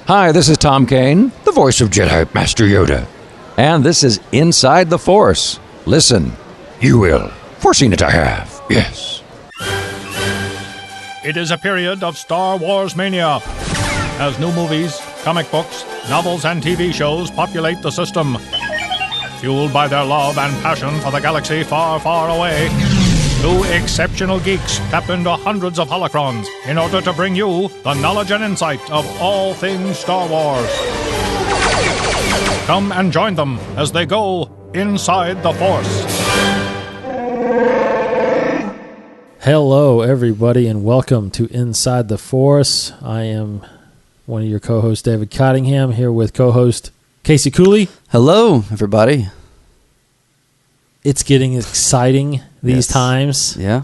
Hi, this is Tom Kane, the voice of Jedi Master Yoda. And this is Inside the Force. Listen, you will. Foreseen it I have, yes. It is a period of Star Wars mania, as new movies, comic books, novels, and TV shows populate the system. Fueled by their love and passion for the galaxy far, far away, two exceptional geeks tap into hundreds of holocrons in order to bring you the knowledge and insight of all things Star Wars. Come and join them as they go inside the Force. Hello, everybody, and welcome to Inside the Force. I am one of your co-hosts, David Cottingham, here with co-host Casey Cooley. Hello, everybody. It's getting exciting these times. Yeah.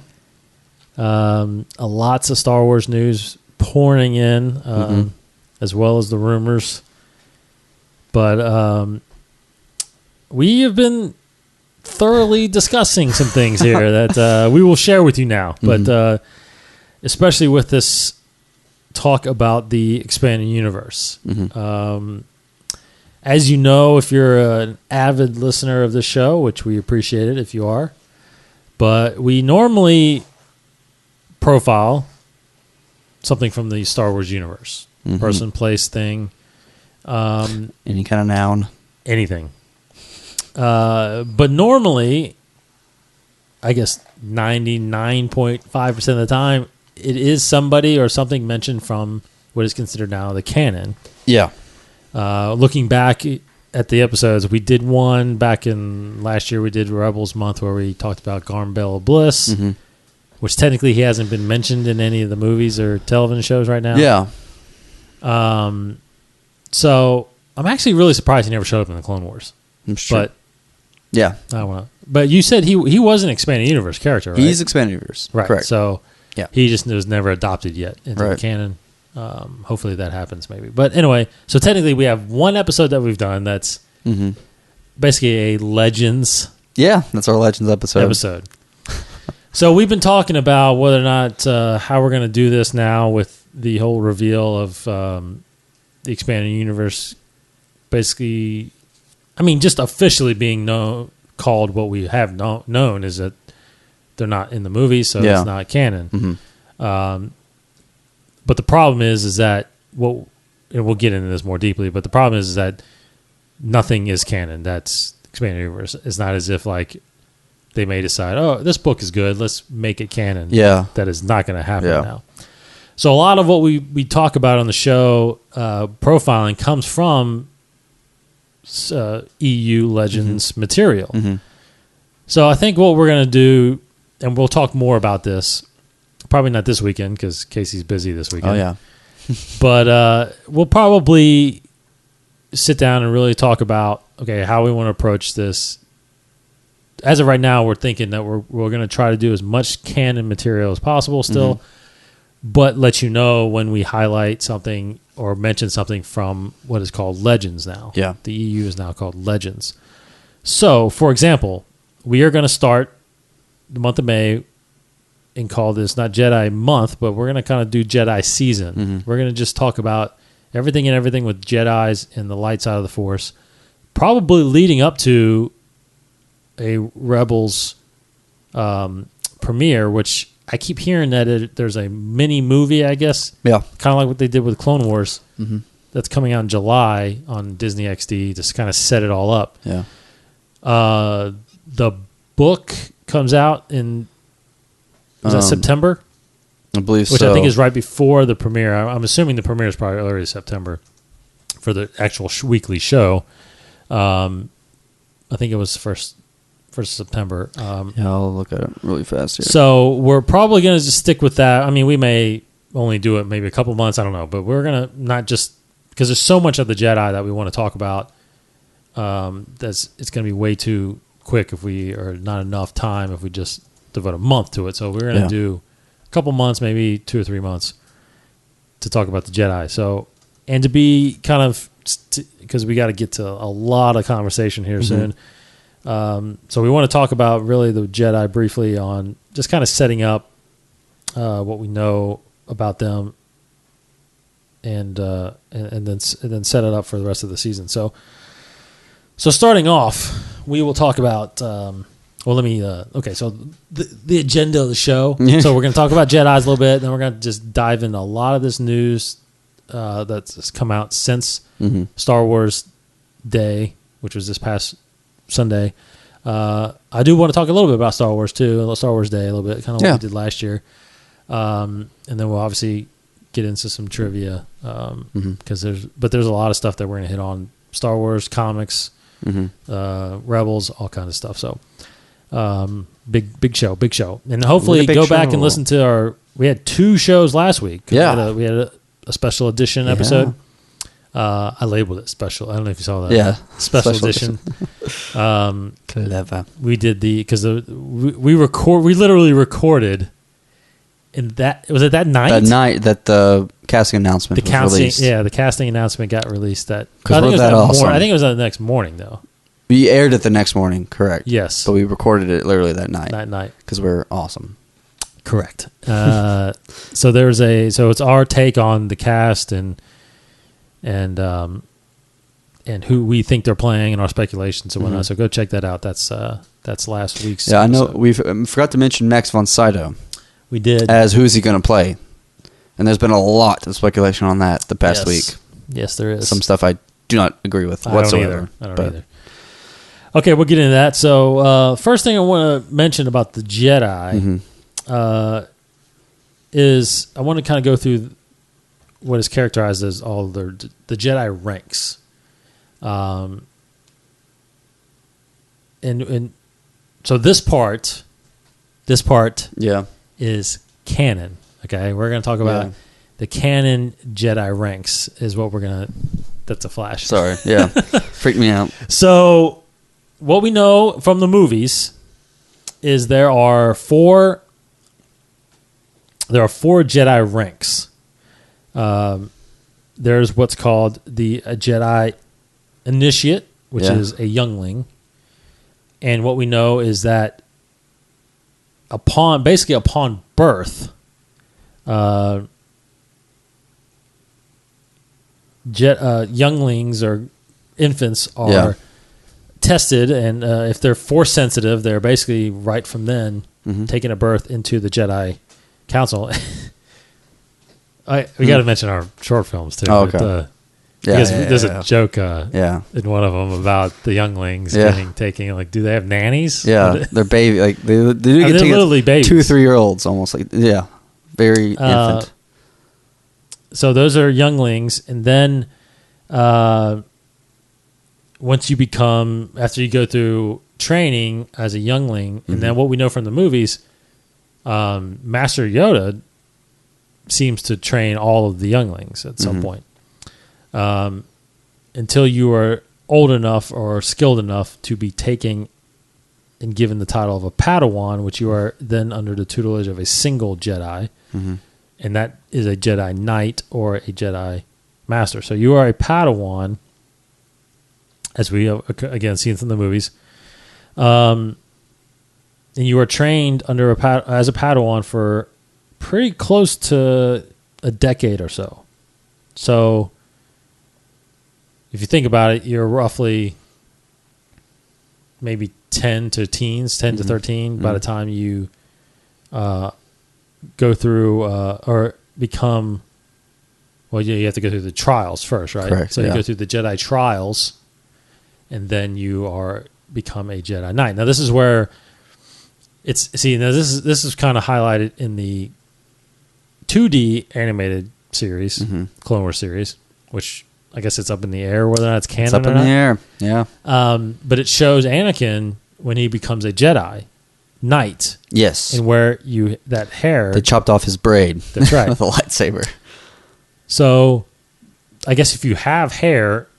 Lots of Star Wars news pouring in, as well as the rumors. But we have been thoroughly discussing some things here that we will share with you now. But especially with this talk about the expanding universe. As you know, if you're an avid listener of the show, which we appreciate it if you are, but we normally profile something from the Star Wars universe. Person, place, thing. Any kind of noun. Anything. But normally, I guess 99.5% of the time, it is somebody or something mentioned from what is considered now the canon. Yeah. Looking back at the episodes, we did one back in last year. We did Rebels Month where we talked about Garm Bell of Bliss, which technically he hasn't been mentioned in any of the movies or television shows right now. Yeah. So I'm actually really surprised he never showed up in the Clone Wars. I'm sure. But yeah, I don't know. But you said he was an expanded universe character, right? He's expanded universe, right? Correct. So yeah, he just was never adopted yet into the canon. Hopefully that happens, maybe. But anyway, so technically we have one episode that we've done that's basically a Legends. Yeah, that's our Legends episode. So we've been talking about whether or not how we're going to do this now with the whole reveal of the expanded universe. Basically, I mean, just officially being called what we have known is that they're not in the movie, so it's not canon. But the problem is that and we'll get into this more deeply. But the problem is that nothing is canon. That's expanded universe. It's not as if like they may decide, oh, this book is good, let's make it canon. Yeah, that is not going to happen now. So a lot of what we talk about on the show, profiling, comes from EU Legends material. So I think what we're going to do, and we'll talk more about this, probably not this weekend because Casey's busy this weekend. Oh, yeah. But we'll probably sit down and really talk about, okay, how we want to approach this. As of right now, we're thinking that we're going to try to do as much canon material as possible still, but let you know when we highlight something or mention something from what is called Legends now. Yeah. The EU is now called Legends. So, for example, we are going to start the month of May and call this not Jedi month, but we're going to kind of do Jedi season. We're going to just talk about everything with Jedis and the light side of the Force, probably leading up to a Rebels premiere, which I keep hearing that there's a mini movie, I guess. Yeah. Kind of like what they did with Clone Wars. That's coming out in July on Disney XD to kind of set it all up. Yeah. The book comes out in September? I believe Which so. I think is right before the premiere. I'm assuming the premiere is probably early September for the actual weekly show. I think it was first September. I'll look at it really fast here. So we're probably going to just stick with that. I mean, we may only do it maybe a couple months. I don't know. But we're going to not just... Because there's so much of the Jedi that we want to talk about. It's going to be way too quick or not enough time if we just devote a month to it. So we're going to do a couple months, maybe 2 or 3 months to talk about the Jedi. So, and to be kind of... Because we got to get to a lot of conversation here soon. So we want to talk about really the Jedi briefly on just kind of setting up what we know about them and then set it up for the rest of the season. So starting off, we will talk about. Okay. So the agenda of the show. So we're going to talk about Jedis a little bit, then we're going to just dive into a lot of this news that's come out since Star Wars Day, which was this past Sunday. I do want to talk a little bit about Star Wars too, Star Wars Day a little bit, kind of what we did last year, and then we'll obviously get into some trivia because there's a lot of stuff that we're going to hit on: Star Wars, comics, Rebels, all kinds of stuff. So. Big show, and hopefully go back and listen to our. We had 2 shows last week. Yeah, we had a special edition episode. I labeled it special. I don't know if you saw that. Yeah, special edition. Clever. We did because we literally recorded. In that was it that night. That night that the casting announcement was released. Yeah, the casting announcement got released. I think it was the next morning though. We aired it the next morning, correct? Yes. But we recorded it literally that night. That night. Because we're awesome. Correct. So it's our take on the cast and who we think they're playing and our speculations and whatnot. So go check that out. That's last week's episode. I know we forgot to mention Max von Sydow. We did. As who's he going to play? And there's been a lot of speculation on that the past week. Yes, there is. Some stuff I do not agree with whatsoever. I don't either. Okay, we'll get into that. So first thing I want to mention about the Jedi is I want to kind of go through what is characterized as all the Jedi ranks. And so this part is canon. Okay, we're going to talk about the canon Jedi ranks is what we're going to. That's a flash. Sorry, yeah, freaked me out. So. What we know from the movies is there are four Jedi ranks. There's what's called the Jedi Initiate, which is a youngling, and what we know is that upon birth, younglings or infants are. Tested, and if they're force sensitive, they're basically right from then taking a birth into the Jedi Council. We got to mention our short films too. Oh, okay. Because there's a joke in one of them about the younglings taking do they have nannies? Yeah, they're baby they do they're literally babies. 2-3-year-olds almost very infant. So those are younglings, and then. Once you after you go through training as a youngling, and then what we know from the movies, Master Yoda seems to train all of the younglings at some point. Until you are old enough or skilled enough to be taking and given the title of a Padawan, which you are then under the tutelage of a single Jedi, and that is a Jedi Knight or a Jedi Master. So you are a Padawan, as we again seen from the movies, and you are trained under as a Padawan for pretty close to a decade or so. So, if you think about it, you're roughly maybe 10 to 13 by the time you go through or become. Well, you have to go through the trials first, right? Correct, so you go through the Jedi trials. And then you become a Jedi Knight. Now this is where this is kind of highlighted in the 2D animated series, Clone Wars series, which I guess it's up in the air whether or not it's canon. It's up in the air, yeah. But it shows Anakin when he becomes a Jedi Knight. Yes, and where that hair they chopped off his braid. That's right, with a lightsaber. So, I guess if you have hair.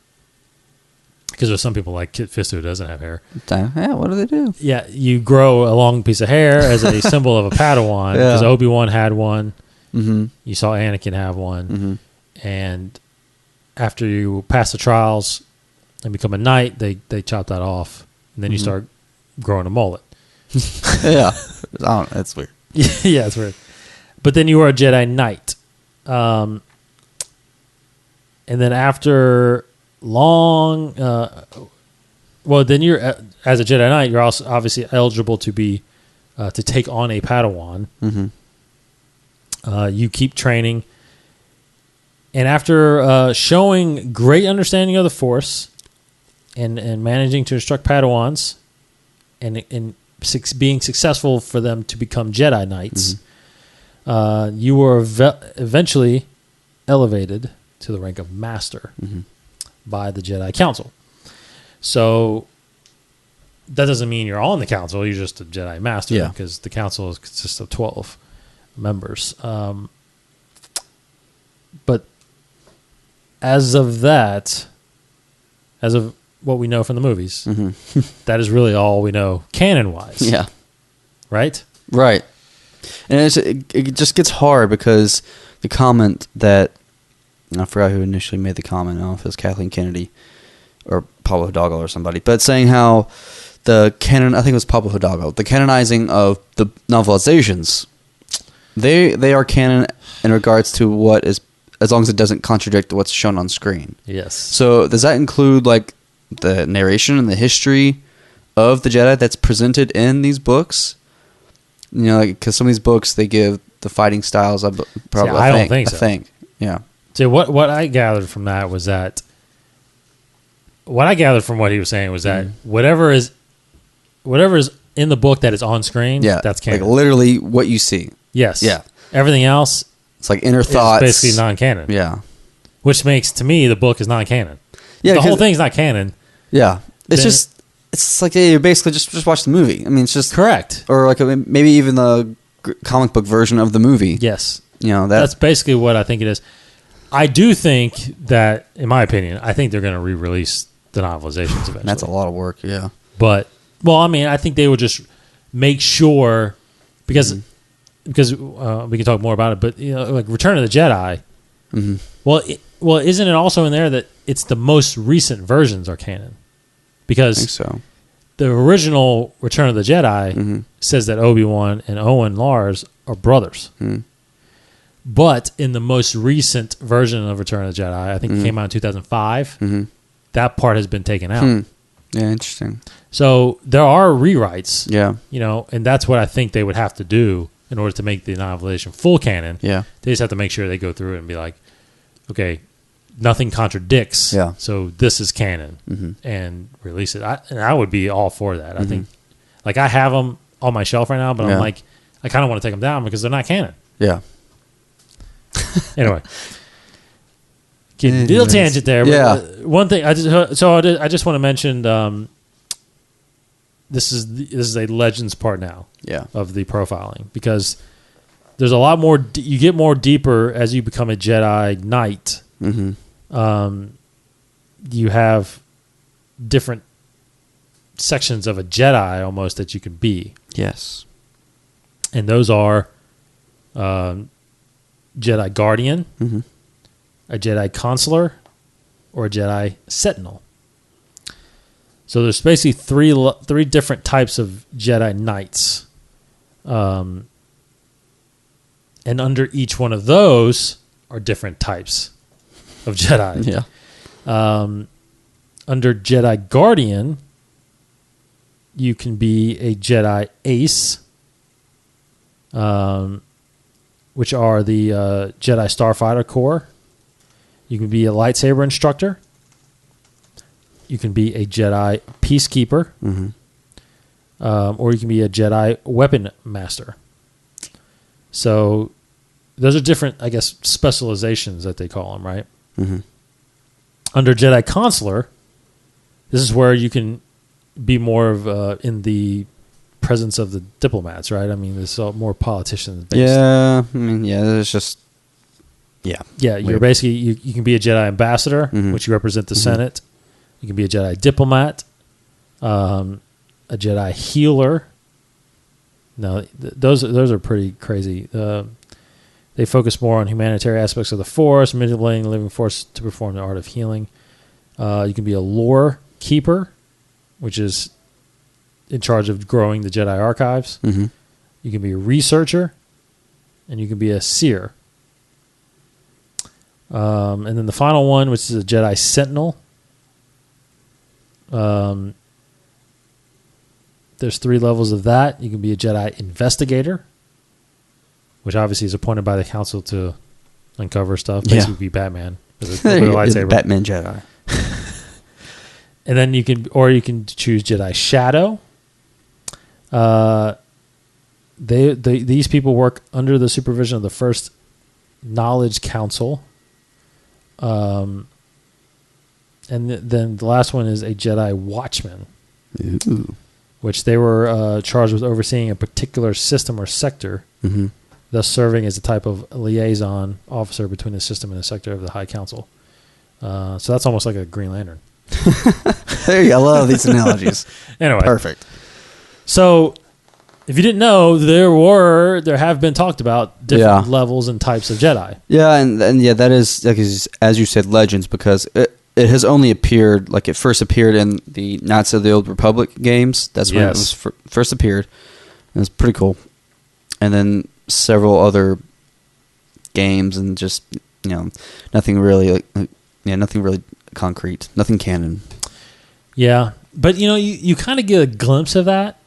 Because there's some people like Kit Fisto who doesn't have hair. Yeah, what do they do? Yeah, you grow a long piece of hair as a symbol of a Padawan. Because Obi-Wan had one. You saw Anakin have one. And after you pass the trials and become a knight, they chop that off. And then you start growing a mullet. Yeah. That's weird. Yeah, it's weird. But then you are a Jedi Knight. And then after long, then you're as a Jedi Knight, you're also obviously eligible to be to take on a Padawan. You keep training, and after showing great understanding of the Force and managing to instruct Padawans, and being successful for them to become Jedi Knights, you were eventually elevated to the rank of Master by the Jedi Council. So that doesn't mean you're on the council. You're just a Jedi Master because the council consists of 12 members. But as of what we know from the movies, that is really all we know canon-wise. Yeah. Right? Right. And it just gets hard because the comment that, I forgot who initially made the comment, I don't know if it was Kathleen Kennedy or Pablo Hidalgo or somebody, but saying how the canon, I think it was Pablo Hidalgo, the canonizing of the novelizations, they are canon in regards to what is, as long as it doesn't contradict what's shown on screen. Yes. So does that include like the narration and the history of the Jedi that's presented in these books? You know, like, because some of these books they give the fighting styles. I don't think so. I think, yeah. So what I gathered from that was that what I gathered from what he was saying was that whatever is in the book that is on screen, that's canon. Like literally what you see. Yes. Yeah. Everything else, it's like inner thoughts. Is basically non-canon. Yeah. Which makes, to me, the book is non-canon. Yeah. The whole thing's not canon. Yeah. It's like you basically just watch the movie. I mean, it's just correct. Or like maybe even the comic book version of the movie. Yes. You know, that's basically what I think it is. I do think that, in my opinion, I think they're going to re-release the novelizations eventually. That's a lot of work, yeah. But, well, I mean, I think they would just make sure, because we can talk more about it, but, you know, like Return of the Jedi, well, isn't it also in there that it's the most recent versions are canon? Because I think so. The original Return of the Jedi says that Obi-Wan and Owen Lars are brothers. But in the most recent version of Return of the Jedi, I think it came out in 2005, that part has been taken out. Yeah, interesting. So there are rewrites. Yeah. You know, and that's what I think they would have to do in order to make the novelization full canon. Yeah. They just have to make sure they go through it and be like, okay, nothing contradicts. Yeah. So this is canon and release it. I would be all for that. I think, like, I have them on my shelf right now, but I'm like, I kind of want to take them down because they're not canon. Yeah. Anyway, little tangent there. Yeah. One thing I just want to mention. This is a Legends part now. Yeah. Of the profiling, because there's a lot more. You get more deeper as you become a Jedi Knight. You have different sections of a Jedi almost that you can be. Yes. And those are Jedi Guardian, a Jedi Consular, or a Jedi Sentinel. So there's basically three different types of Jedi Knights. And under each one of those are different types of Jedi. Yeah. Under Jedi Guardian, you can be a Jedi Ace, which are the Jedi Starfighter Corps. You can be a lightsaber instructor. You can be a Jedi Peacekeeper. Or you can be a Jedi Weapon Master. So those are different, I guess, specializations that they call them, right? Under Jedi Consular, this is where you can be more of in the presence of the diplomats, right? I mean, it's all more politicians based. Yeah, I mean, it's just, yeah. Yeah, you're basically, you can be a Jedi Ambassador, which you represent the Senate. You can be a Jedi Diplomat, a Jedi Healer. No, those are pretty crazy. They focus more on humanitarian aspects of the Force, manipulating the living Force to perform the art of healing. You can be a Lore Keeper, which is in charge of growing the Jedi archives. You can be a Researcher, and you can be a Seer. And then the final one, which is a Jedi Sentinel. There's 3 levels of that. You can be a Jedi Investigator, which obviously is appointed by the Council to uncover stuff. Basically, be Batman with a lightsaber. Batman Jedi. And then you can choose Jedi Shadow. These people work under the supervision of the First Knowledge Council. And then the last one is a Jedi Watchman. Ooh. Which they were charged with overseeing a particular system or sector, thus serving as a type of liaison officer between the system and the sector of the High Council. So that's almost like a Green Lantern. There you go. I love these analogies. Anyway. Perfect. So if you didn't know, there have been talked about different levels and types of Jedi. Yeah, and that is, like, as you said, Legends, because it has only appeared, like it first appeared in the Knights of the Old Republic games. That's when it was first appeared. It was pretty cool. And then several other games, and just, nothing really, nothing really concrete, nothing canon. Yeah, but you kind of get a glimpse of that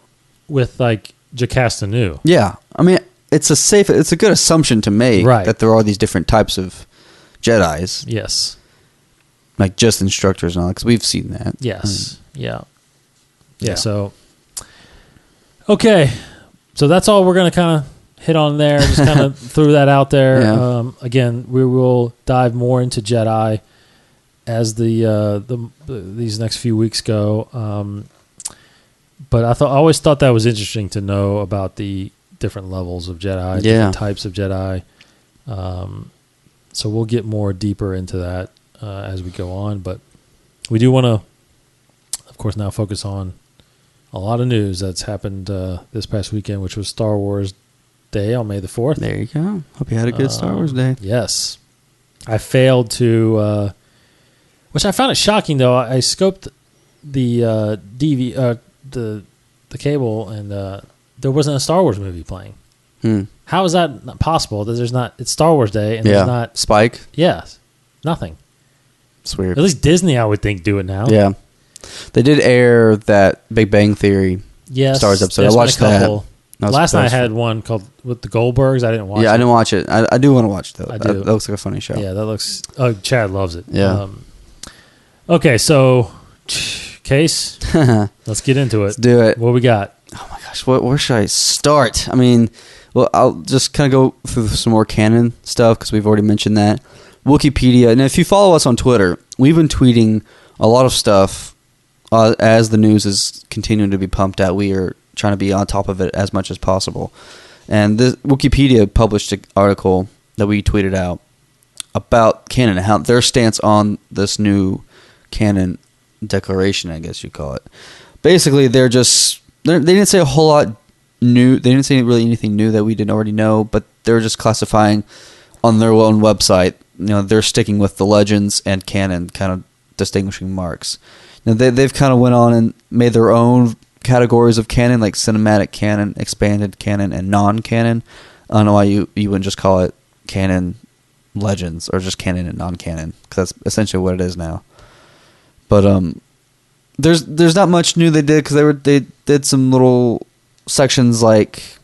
with like Jocasta Nu. Yeah, I mean it's a good assumption to make, that there are these different types of Jedis. Yes. Like just instructors and all, because we've seen that. Yes. Yeah. So, okay. So that's all we're going to kind of hit on there. Just kind of threw that out there. Yeah. Again, we will dive more into Jedi as these next few weeks go. But I always thought that was interesting to know about the different levels of Jedi, different types of Jedi. So we'll get more deeper into that as we go on, but we do want to, of course, now focus on a lot of news that's happened this past weekend, which was Star Wars Day on May the 4th. There you go. Hope you had a good Star Wars Day. Yes. I failed to, which I found it shocking, though. I scoped the the cable, and there wasn't a Star Wars movie playing. How is that not possible? That there's not? It's Star Wars Day, and there's not Spike. Yes, nothing. It's weird. At least Disney, I would think, do it now. Yeah, they did air that Big Bang Theory Star Wars episode. I watched that. Last night I had one called with the Goldbergs. I didn't watch it. Yeah, I didn't watch it. I do want to watch it, though. I do. That looks like a funny show. Yeah, that looks... Oh, Chad loves it. Yeah. Okay, so... Case, let's get into it. Let's do it. What we got? Oh, my gosh. Where should I start? I mean, well, I'll just kind of go through some more canon stuff, because we've already mentioned that. Wikipedia. And if you follow us on Twitter, we've been tweeting a lot of stuff as the news is continuing to be pumped out. We are trying to be on top of it as much as possible. And this Wikipedia published an article that we tweeted out about canon and how their stance on this new canon declaration, I guess you call it. Basically, they didn't say a whole lot new. They didn't say really anything new that we didn't already know, but they're just classifying on their own website. They're sticking with the legends and canon kind of distinguishing marks. Now, they've kind of went on and made their own categories of canon, like cinematic canon, expanded canon, and non-canon. I don't know why you wouldn't just call it canon legends or just canon and non-canon, because that's essentially what it is now. But there's not much new they did, because they did some little sections like,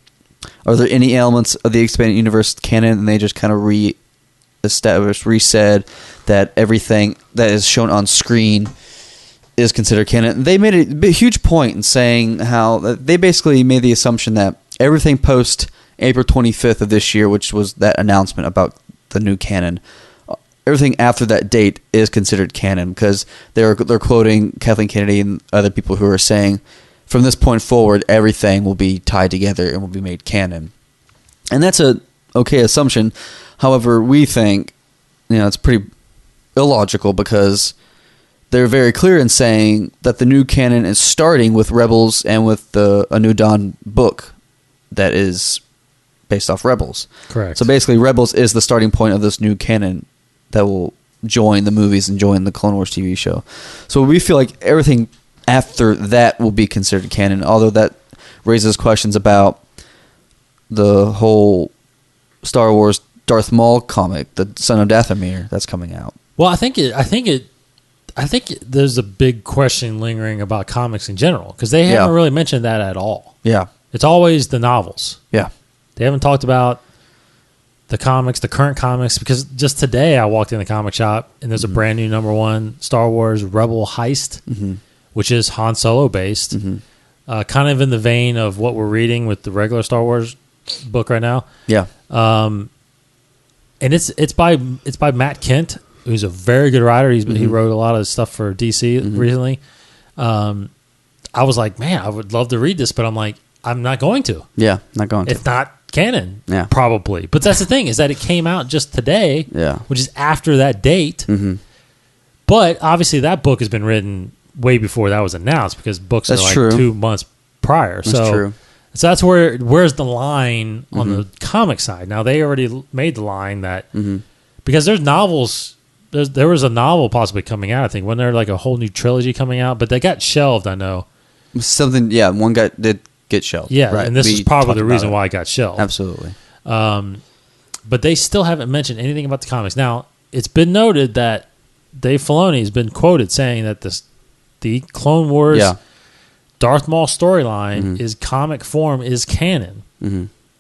are there any elements of the expanded universe canon, and they just kind of resaid that everything that is shown on screen is considered canon. They made a huge point in saying how they basically made the assumption that everything post April 25th of this year, which was that announcement about the new canon, everything after that date is considered canon, because they're quoting Kathleen Kennedy and other people who are saying, from this point forward, everything will be tied together and will be made canon. And that's a okay assumption. However, we think it's pretty illogical, because they're very clear in saying that the new canon is starting with Rebels and with the A New Dawn book that is based off Rebels. Correct. So basically, Rebels is the starting point of this new canon that will join the movies and join the Clone Wars TV show. So we feel like everything after that will be considered canon, although that raises questions about the whole Star Wars Darth Maul comic, the Son of Dathomir, that's coming out. Well, I think there's a big question lingering about comics in general because they haven't really mentioned that at all. Yeah. It's always the novels. Yeah. They haven't talked about the comics, the current comics, because just today I walked in the comic shop and there's a brand new #1 Star Wars Rebel Heist, which is Han Solo based, kind of in the vein of what we're reading with the regular Star Wars book right now. Yeah. And it's by Matt Kent, who's a very good writer. He wrote a lot of stuff for DC recently. I was like, man, I would love to read this, but I'm like, I'm not going to. Yeah, not going to. It's not canon, Yeah. probably. But that's the thing, is that it came out just today, Yeah. which is after that date. But obviously that book has been written way before that was announced because books That's are like true. 2 months prior. That's true. So that's where's the line on the comic side. Now they already made the line that because there's novels. There was a novel possibly coming out. I think wasn't there like a whole new trilogy coming out, but they got shelved. I know Something, one guy did get shelved. Yeah, right. and this We is probably talked the about reason it. why it got shelved. Absolutely. But they still haven't mentioned anything about the comics. Now, it's been noted that Dave Filoni has been quoted saying that the Clone Wars Darth Maul storyline is comic form is canon.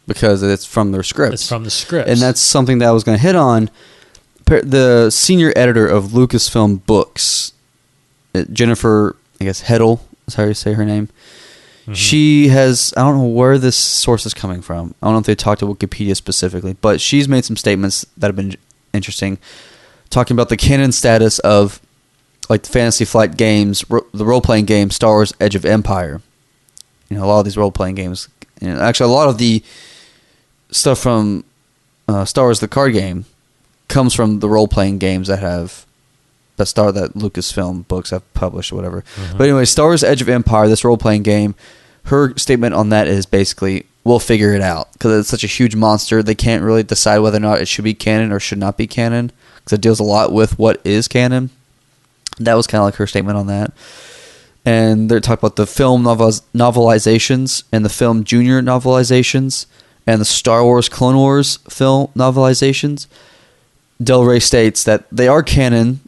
Because it's from their scripts. It's from the scripts. And that's something that I was going to hit on. The senior editor of Lucasfilm Books, Jennifer, I guess, Heddle is how you say her name. She has, I don't know where this source is coming from. I don't know if they talked to Wikipedia specifically, but she's made some statements that have been interesting, talking about the canon status of like the Fantasy Flight games, the role-playing game Star Wars Edge of Empire. A lot of these role-playing games, actually a lot of the stuff from Star Wars the card game comes from the role-playing games that Lucasfilm Books have published or whatever. But anyway, Star Wars Edge of Empire, this role-playing game, her statement on that is basically, we'll figure it out. Because it's such a huge monster, they can't really decide whether or not it should be canon or should not be canon. Because it deals a lot with what is canon. That was kind of like her statement on that. And they're talking about the film novelizations and the film junior novelizations and the Star Wars Clone Wars film novelizations. Del Rey states that they are canon,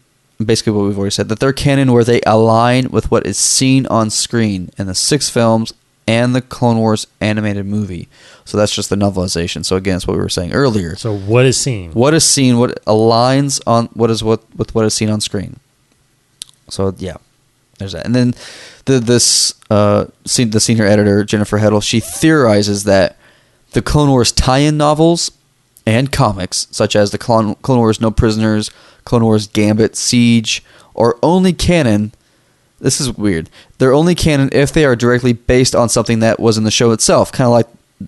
basically what we've already said, that they're canon where they align with what is seen on screen in the 6 films and the Clone Wars animated movie. So that's just the novelization. So again, it's what we were saying earlier. So what is seen? What is seen, what aligns on with what is seen on screen. So yeah, there's that. And then the senior editor, Jennifer Heddle, she theorizes that the Clone Wars tie-in novels and comics, such as the Clone Wars No Prisoners, Clone Wars Gambit, Siege, are only canon. This is weird. They're only canon if they are directly based on something that was in the show itself, kind of like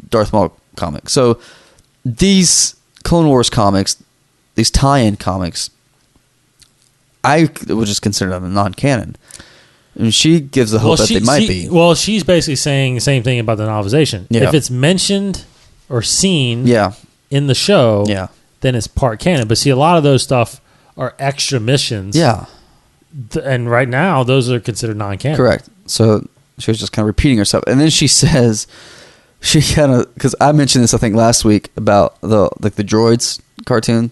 Darth Maul comics. So these Clone Wars comics, these tie-in comics, I would just consider them non-canon. And she gives the hope that they might be. Well, she's basically saying the same thing about the novelization. Yeah. If it's mentioned or seen in the show, then it's part canon. But see, a lot of those stuff are extra missions. Yeah. And right now, those are considered non-canon. Correct. So she was just kind of repeating herself. And then she says, she kind of, because I mentioned this, I think, last week about the droids cartoon.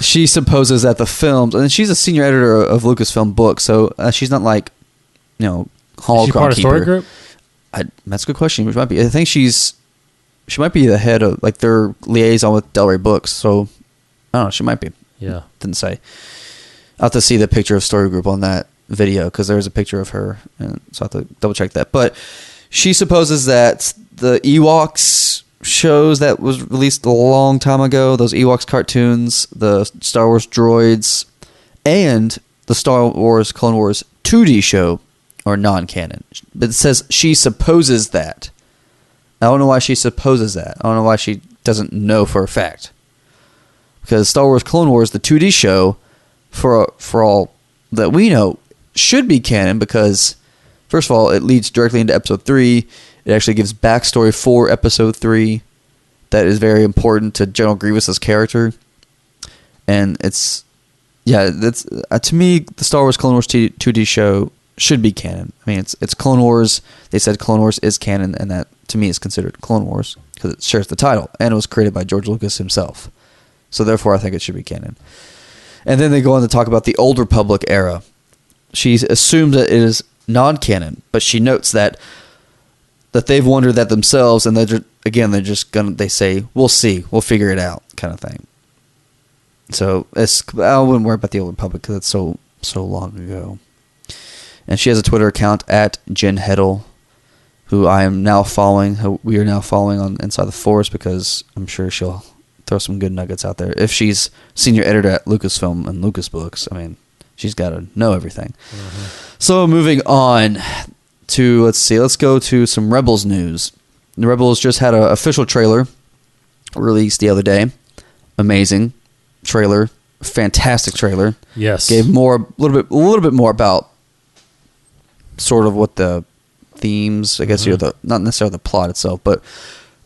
She supposes that the films, and she's a senior editor of Lucasfilm Books, so she's not like, holocron Is she part of keeper. Story Group? That's a good question. Which might be. I think she might be the head of like their liaison with Del Rey Books. So I don't know. She might be. Yeah. Didn't say. I'll have to see the picture of Story Group on that video because there's a picture of her, and so I have to double check that. But she supposes that the Ewoks shows that was released a long time ago, those Ewoks cartoons, the Star Wars droids, and the Star Wars Clone Wars 2D show are non-canon. But it says she supposes that. I don't know why she supposes that. I don't know why she doesn't know for a fact. Because Star Wars Clone Wars, the 2D show, for all that we know, should be canon because, first of all, it leads directly into Episode 3. It actually gives backstory for Episode 3 that is very important to General Grievous's character. And it's, that's to me, the Star Wars Clone Wars 2D show should be canon. I mean, it's Clone Wars. They said Clone Wars is canon, and that, to me, is considered Clone Wars because it shares the title, and it was created by George Lucas himself. So therefore, I think it should be canon. And then they go on to talk about the Old Republic era. She assumes that it is non-canon, but she notes that they've wondered that themselves, and they're just gonna. They say, "We'll see, we'll figure it out," kind of thing. So I wouldn't worry about the Old Republic because it's so long ago. And she has a Twitter account at Jen Heddle, who I am now following. Who we are now following on Inside the Force because I'm sure she'll throw some good nuggets out there. If she's senior editor at Lucasfilm and Lucas Books, I mean, she's got to know everything. Mm-hmm. So moving on to, let's go to some Rebels news. The Rebels just had an official trailer released the other day. Amazing trailer, fantastic trailer. Yes, gave a little bit more about sort of what the themes, I guess, not necessarily the plot itself, but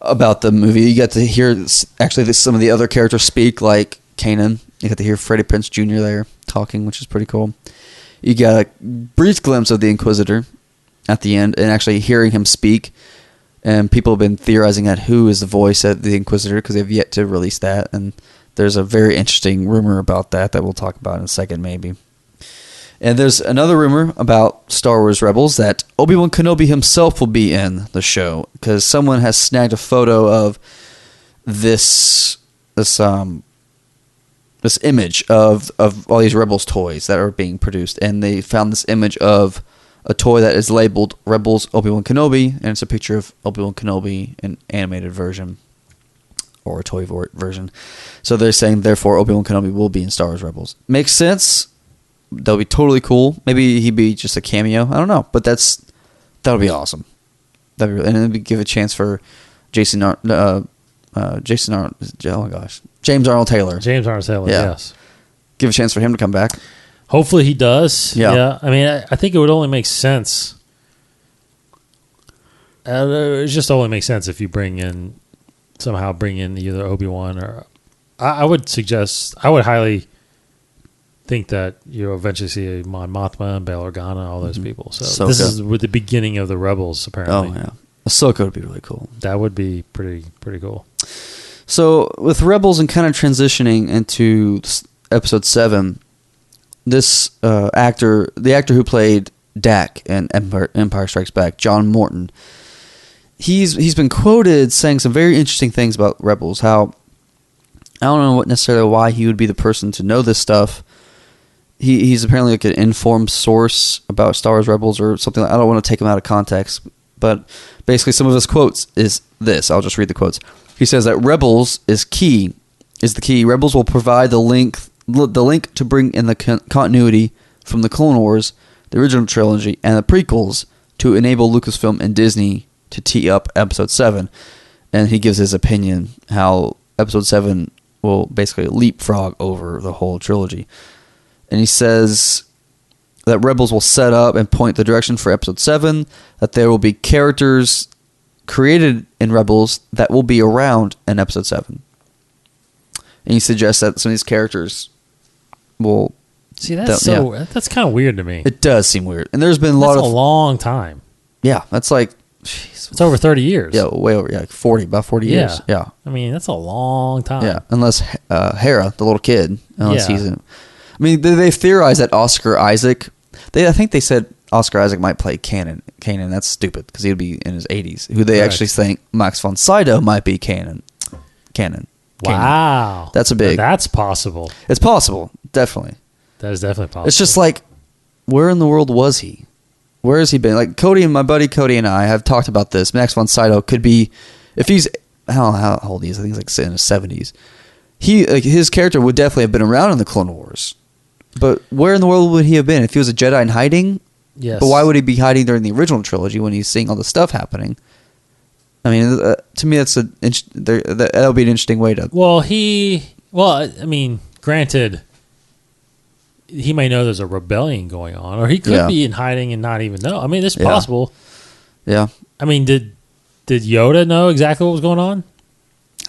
about the movie. You get to hear actually some of the other characters speak, like Kanan. You get to hear Freddie Prinze Jr. there talking, which is pretty cool. You got a brief glimpse of the Inquisitor at the end, and actually hearing him speak. And people have been theorizing at who is the voice of the Inquisitor because they've yet to release that. And there's a very interesting rumor about that we'll talk about in a second, maybe. And there's another rumor about Star Wars Rebels that Obi-Wan Kenobi himself will be in the show because someone has snagged a photo of this image of all these Rebels toys that are being produced, and they found this image of a toy that is labeled Rebels Obi-Wan Kenobi, and it's a picture of Obi-Wan Kenobi in animated version or a toy version. So they're saying therefore Obi-Wan Kenobi will be in Star Wars Rebels. Makes sense. That'll be totally cool. Maybe he'd be just a cameo. I don't know, but that'll be awesome. And it'd give a chance for James Arnold Taylor. Yes. Give a chance for him to come back. Hopefully he does. Yeah. I mean, I think it would only make sense. It just only makes sense if you bring in either Obi-Wan or... I would highly think that you'll eventually see Mon Mothma and Bail Organa, all those people. So this is with the beginning of the Rebels, apparently. Oh, yeah. Ahsoka would be really cool. That would be pretty cool. So with Rebels and kind of transitioning into Episode 7, this the actor who played Dak in Empire Strikes Back, John Morton, he's been quoted saying some very interesting things about Rebels. How I don't know necessarily why he would be the person to know this stuff. He's apparently like an informed source about Star Wars Rebels or something. I don't want to take him out of context, but basically some of his quotes is this. I'll just read the quotes. He says that Rebels is the key. Rebels will provide the link to bring in the continuity from the Clone Wars, the original trilogy, and the prequels to enable Lucasfilm and Disney to tee up Episode 7. And he gives his opinion how Episode 7 will basically leapfrog over the whole trilogy. And he says that Rebels will set up and point the direction for Episode 7, that there will be characters created in Rebels that will be around in Episode 7. And he suggests that some of these characters will... See, that's kind of weird to me. It does seem weird. And there's been a long time. Yeah, that's like... Geez, it's over 30 years. Yeah, way over, like 40 years. Yeah. I mean, that's a long time. Yeah, unless Hera, the little kid, he's in... I mean, they've theorized that Oscar Isaac... I think they said Oscar Isaac might play Kanan. That's stupid, because he would be in his 80s. Who they actually think Max von Sydow might be Kanan. Wow. That's That's possible. It's possible, definitely. That is definitely possible. It's just like, where in the world was he? Where has he been? Like, my buddy Cody and I have talked about this. Max von Sydow could be... If he's... I don't know how old he is. I think he's like in his 70s. His character would definitely have been around in the Clone Wars. But where in the world would he have been? If he was a Jedi in hiding? Yes. But why would he be hiding during the original trilogy when he's seeing all this stuff happening? I mean, to me, that'll be an interesting way to... I mean, granted, he may know there's a rebellion going on, or he could be in hiding and not even know. I mean, it's possible. Yeah. I mean, did Yoda know exactly what was going on?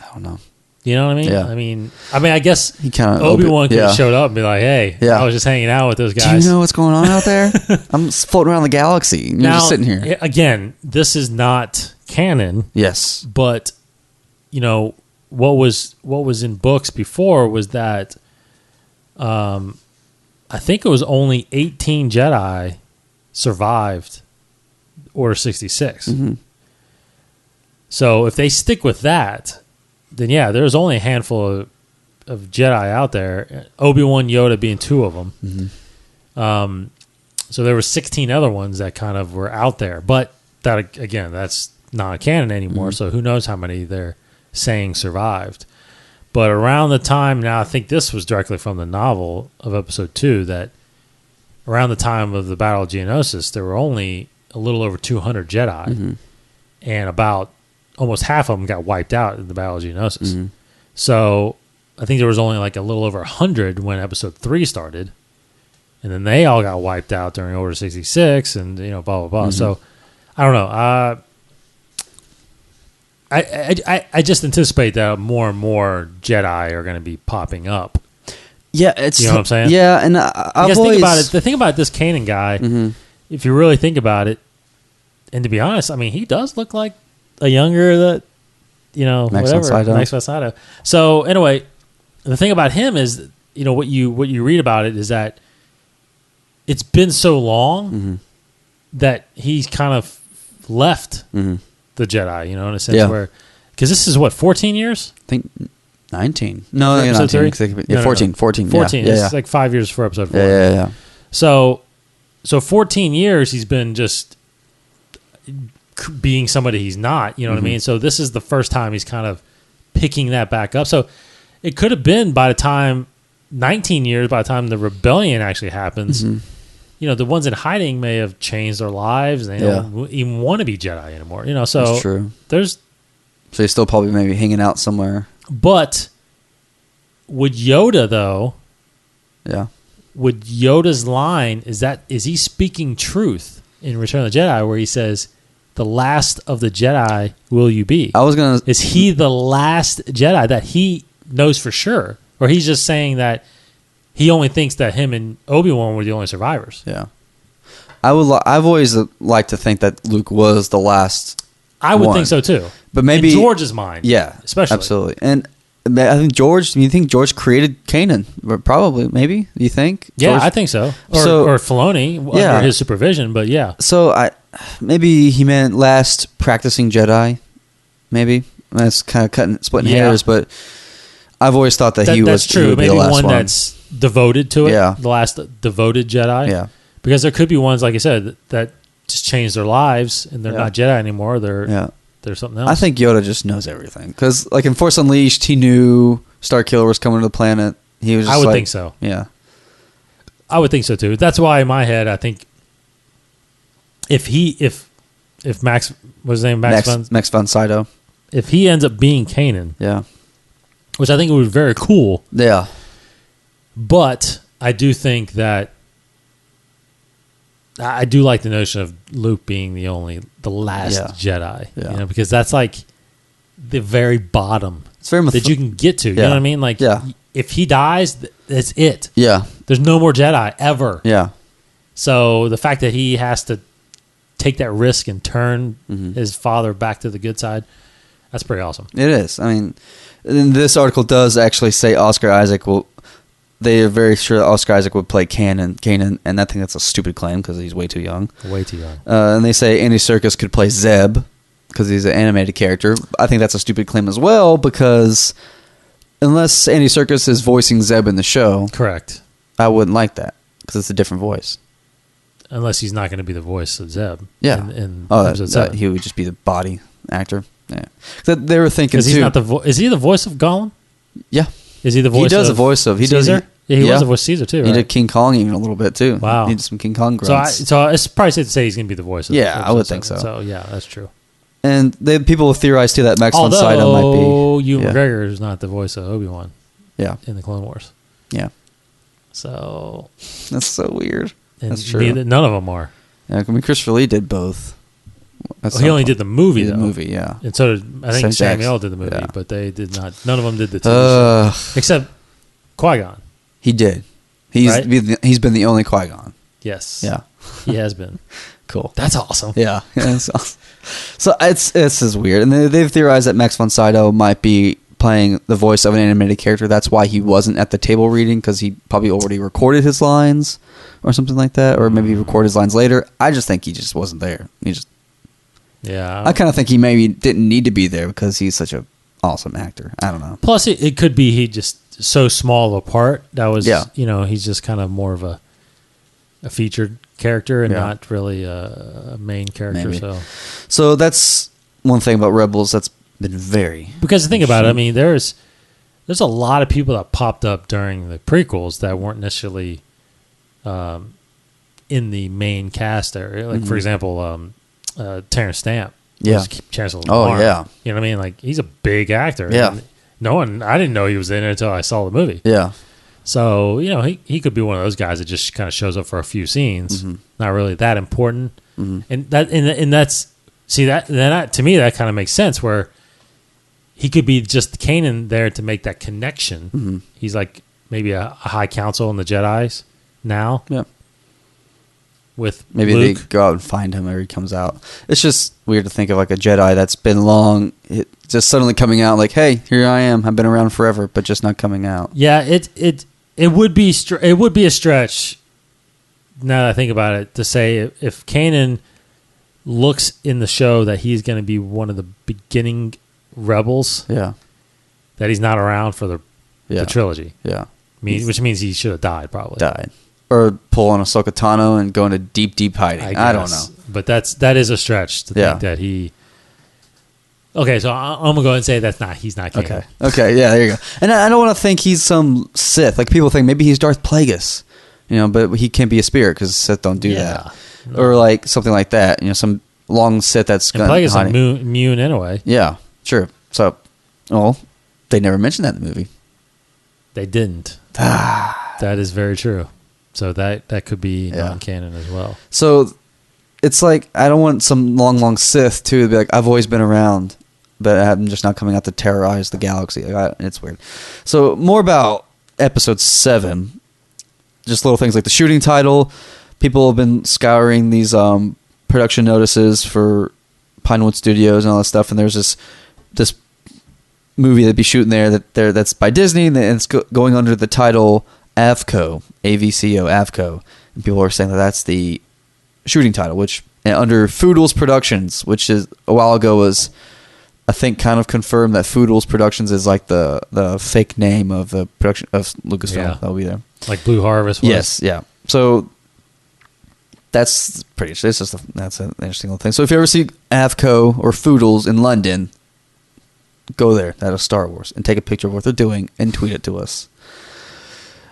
I don't know. You know what I mean? Yeah. I mean, I guess he kind of Obi-Wan could have showed up and be like, "Hey, I was just hanging out with those guys. Do you know what's going on out there? I'm floating around the galaxy. And you're just sitting here." Again, this is not canon. Yes, but what was in books before was that I think it was only 18 Jedi survived Order 66. Mm-hmm. So if they stick with that, then yeah, there's only a handful of Jedi out there. Obi-Wan, Yoda being two of them. Mm-hmm. So there were 16 other ones that kind of were out there, but that again, that's not canon anymore. Mm-hmm. So who knows how many they're saying survived? But around the time now, I think this was directly from the novel of Episode 2. That around the time of the Battle of Geonosis, there were only a little over 200 Jedi, Mm-hmm. and about almost half of them got wiped out in the Battle of Geonosis. Mm-hmm. So I think there was only like a little over 100 when Episode 3 started, and then they all got wiped out during Order 66, and blah blah blah. Mm-hmm. So I don't know. I just anticipate that more and more Jedi are going to be popping up. Yeah, it's You know what I'm saying? Yeah, and Because think about it. The thing about this Kanan guy, Mm-hmm. if you really think about it, and to be honest, I mean, he does look like a younger Max von Sydow. Max von Sydow. So anyway, the thing about him is, what you read about it is that it's been so long Mm-hmm. that he's kind of left Mm-hmm. the Jedi, in a sense Yeah. where, because this is what, 14 years? I think 19. No, For episode 19. three? Yeah, No, 14. 14. 14. Yeah, It's yeah. like 5 years for episode 4. Yeah. So 14 years he's been just being somebody he's not, you know what I Mhm. mean? So this is the first time he's kind of picking that back up. So it could have been by the time 19 years, by the time the rebellion actually happens, Mhm. The ones in hiding may have changed their lives and they don't even want to be Jedi anymore, so That's true. there's, So he's still probably maybe hanging out somewhere. but would Yoda though, Yeah. would Yoda's line, is he speaking truth in Return of the Jedi where he says, the last of the Jedi will you be? I was going to... Is he the last Jedi that he knows for sure? Or he's just saying that he only thinks that him and Obi-Wan were the only survivors? Yeah. I've always liked to think that Luke was the last I would one. think so too. But maybe... in George's mind. Yeah. Especially. Absolutely. And I think George... You think George created Kanan? Probably. Maybe. Do you think? Yeah, George, I think so. So- Or Filoni Yeah. under his supervision, but yeah. So maybe he meant last practicing Jedi. Maybe that's kind of splitting Yeah. hairs, but I've always thought that he that's was true. he would be Maybe the last one one. that's devoted to it. Yeah. The last devoted Jedi. Yeah, Because there could be ones, like I said, that just changed their lives and they're Yeah. not Jedi anymore. They're something else. I think Yoda just knows everything because, like in Force Unleashed, he knew Starkiller was coming to the planet. He was. Just I would like- think so. Yeah, I would think so too. That's why in my head I think if Max, what's his name, Max von Sydow. if he ends up being Kanan, Yeah, which I think would be very cool, yeah, but I do think that I do like the notion of Luke being the last Jedi, Yeah. because that's like the very bottom it's very that you can get to. You know what I mean? Like, Yeah. if he dies, that's it. Yeah, There's no more Jedi ever. yeah, So the fact that he has to take that risk and turn Mhm. his father back to the good side, that's pretty awesome. it is. I mean, and this article does actually say Oscar Isaac will. They are very sure that Oscar Isaac would play Kanan, and I think that's a stupid claim because he's way too young. Way too young. And they say Andy Serkis could play Zeb because he's an animated character. I think that's a stupid claim as well because unless Andy Serkis is voicing Zeb in the show, Correct. I wouldn't like that because it's a different voice. Unless he's not going to be the voice of Zeb. Yeah. In Oh, episode 7. he would just be the body actor. Yeah. So they were thinking Because he's too. not is he the voice of Gollum? Yeah. Is he the voice? He does of a voice of Caesar? Yeah, he was the voice of Caesar too. He Right? did King Kong even a little bit too. Wow. He did some King Kong So grunts. it's probably safe to say he's going to be the voice of. Yeah, I episode would think 7. so. So yeah, that's true. And people theorize too that Max von Sydow might Although be. Ewan yeah. McGregor is not the voice of Obi-Wan Yeah. in the Clone Wars. Yeah. So That's so weird. and That's true. none of them are. Yeah, I mean, Christopher Lee did both. He only did the movie the though. movie, yeah. And so did, I think Sam Samuel Jackson. did the movie, Yeah. but they did not. None of them did the TV show. Except Qui-Gon. He did. Right? He's been the only Qui-Gon. Yes. Yeah. He has been. Cool. That's awesome. Yeah. That's awesome. So it's just weird. And they've theorized that Max von Sydow might be playing the voice of an animated character. That's why he wasn't at the table reading, because he probably already recorded his lines or something like that, or maybe record his lines later. I just think he just wasn't there. I kind of think he maybe didn't need to be there because he's such a awesome actor. I don't know. Plus, it could be he just so small of a part that was, he's just kind of more of a featured character and not really a main character. Maybe. So that's one thing about Rebels that's been very... Because think about it, I mean, there's a lot of people that popped up during the prequels that weren't necessarily in the main cast area. Like, for example, Terrence Stamp. Yeah. Chancellor Oh, Lamar. yeah. You know what I mean? Like, he's a big actor. Yeah. I didn't know he was in it until I saw the movie. Yeah. So, he could be one of those guys that just kind of shows up for a few scenes. Not really that important. And that's... See, that to me, that kind of makes sense, where he could be just Kanan there to make that connection. He's like maybe a high council in the Jedis now. Yeah. With maybe Luke. they go out and find him or he comes out. It's just weird to think of like a Jedi that's been just suddenly coming out like, hey, here I am. I've been around forever, but just not coming out. Yeah, it would be a stretch. Now that I think about it, to say if Kanan looks in the show that he's going to be one of the beginning rebels. Yeah. That he's not around for the trilogy. Yeah. Which means he should have died, probably. Died. Or pull on Ahsoka Tano and go into deep, deep hiding. I don't know. But that is a stretch to think that he... Okay, so I'm going to go ahead and say he's not Kanan. Okay, yeah, there you go. And I don't want to think he's some Sith. Like, people think maybe he's Darth Plagueis. But he can't be a spirit because Sith don't do that. No. Or like something like that. Some long Sith that's and Plagueis is immune anyway. Yeah, sure. So, they never mentioned that in the movie. They didn't. That is very true. So that could be non-canon as well. So it's like, I don't want some long Sith too to be like, I've always been around, but I'm just not coming out to terrorize the galaxy. It's weird. So more about episode 7. Just little things like the shooting title. People have been scouring these production notices for Pinewood Studios and all that stuff, and there's this movie that'd be shooting that's by Disney, and it's going under the title AVCO, AVCO, AVCO, and people are saying that's the shooting title, which under Foodles Productions, which is a while ago was, I think, kind of confirmed that Foodles Productions is like the fake name of the production of Lucasfilm. Yeah. That'll be there, like Blue Harvest was. Yes, yeah. So that's pretty. That's an interesting little thing. So if you ever see AVCO or Foodles in London, go there. That is Star Wars, and take a picture of what they're doing and tweet it to us.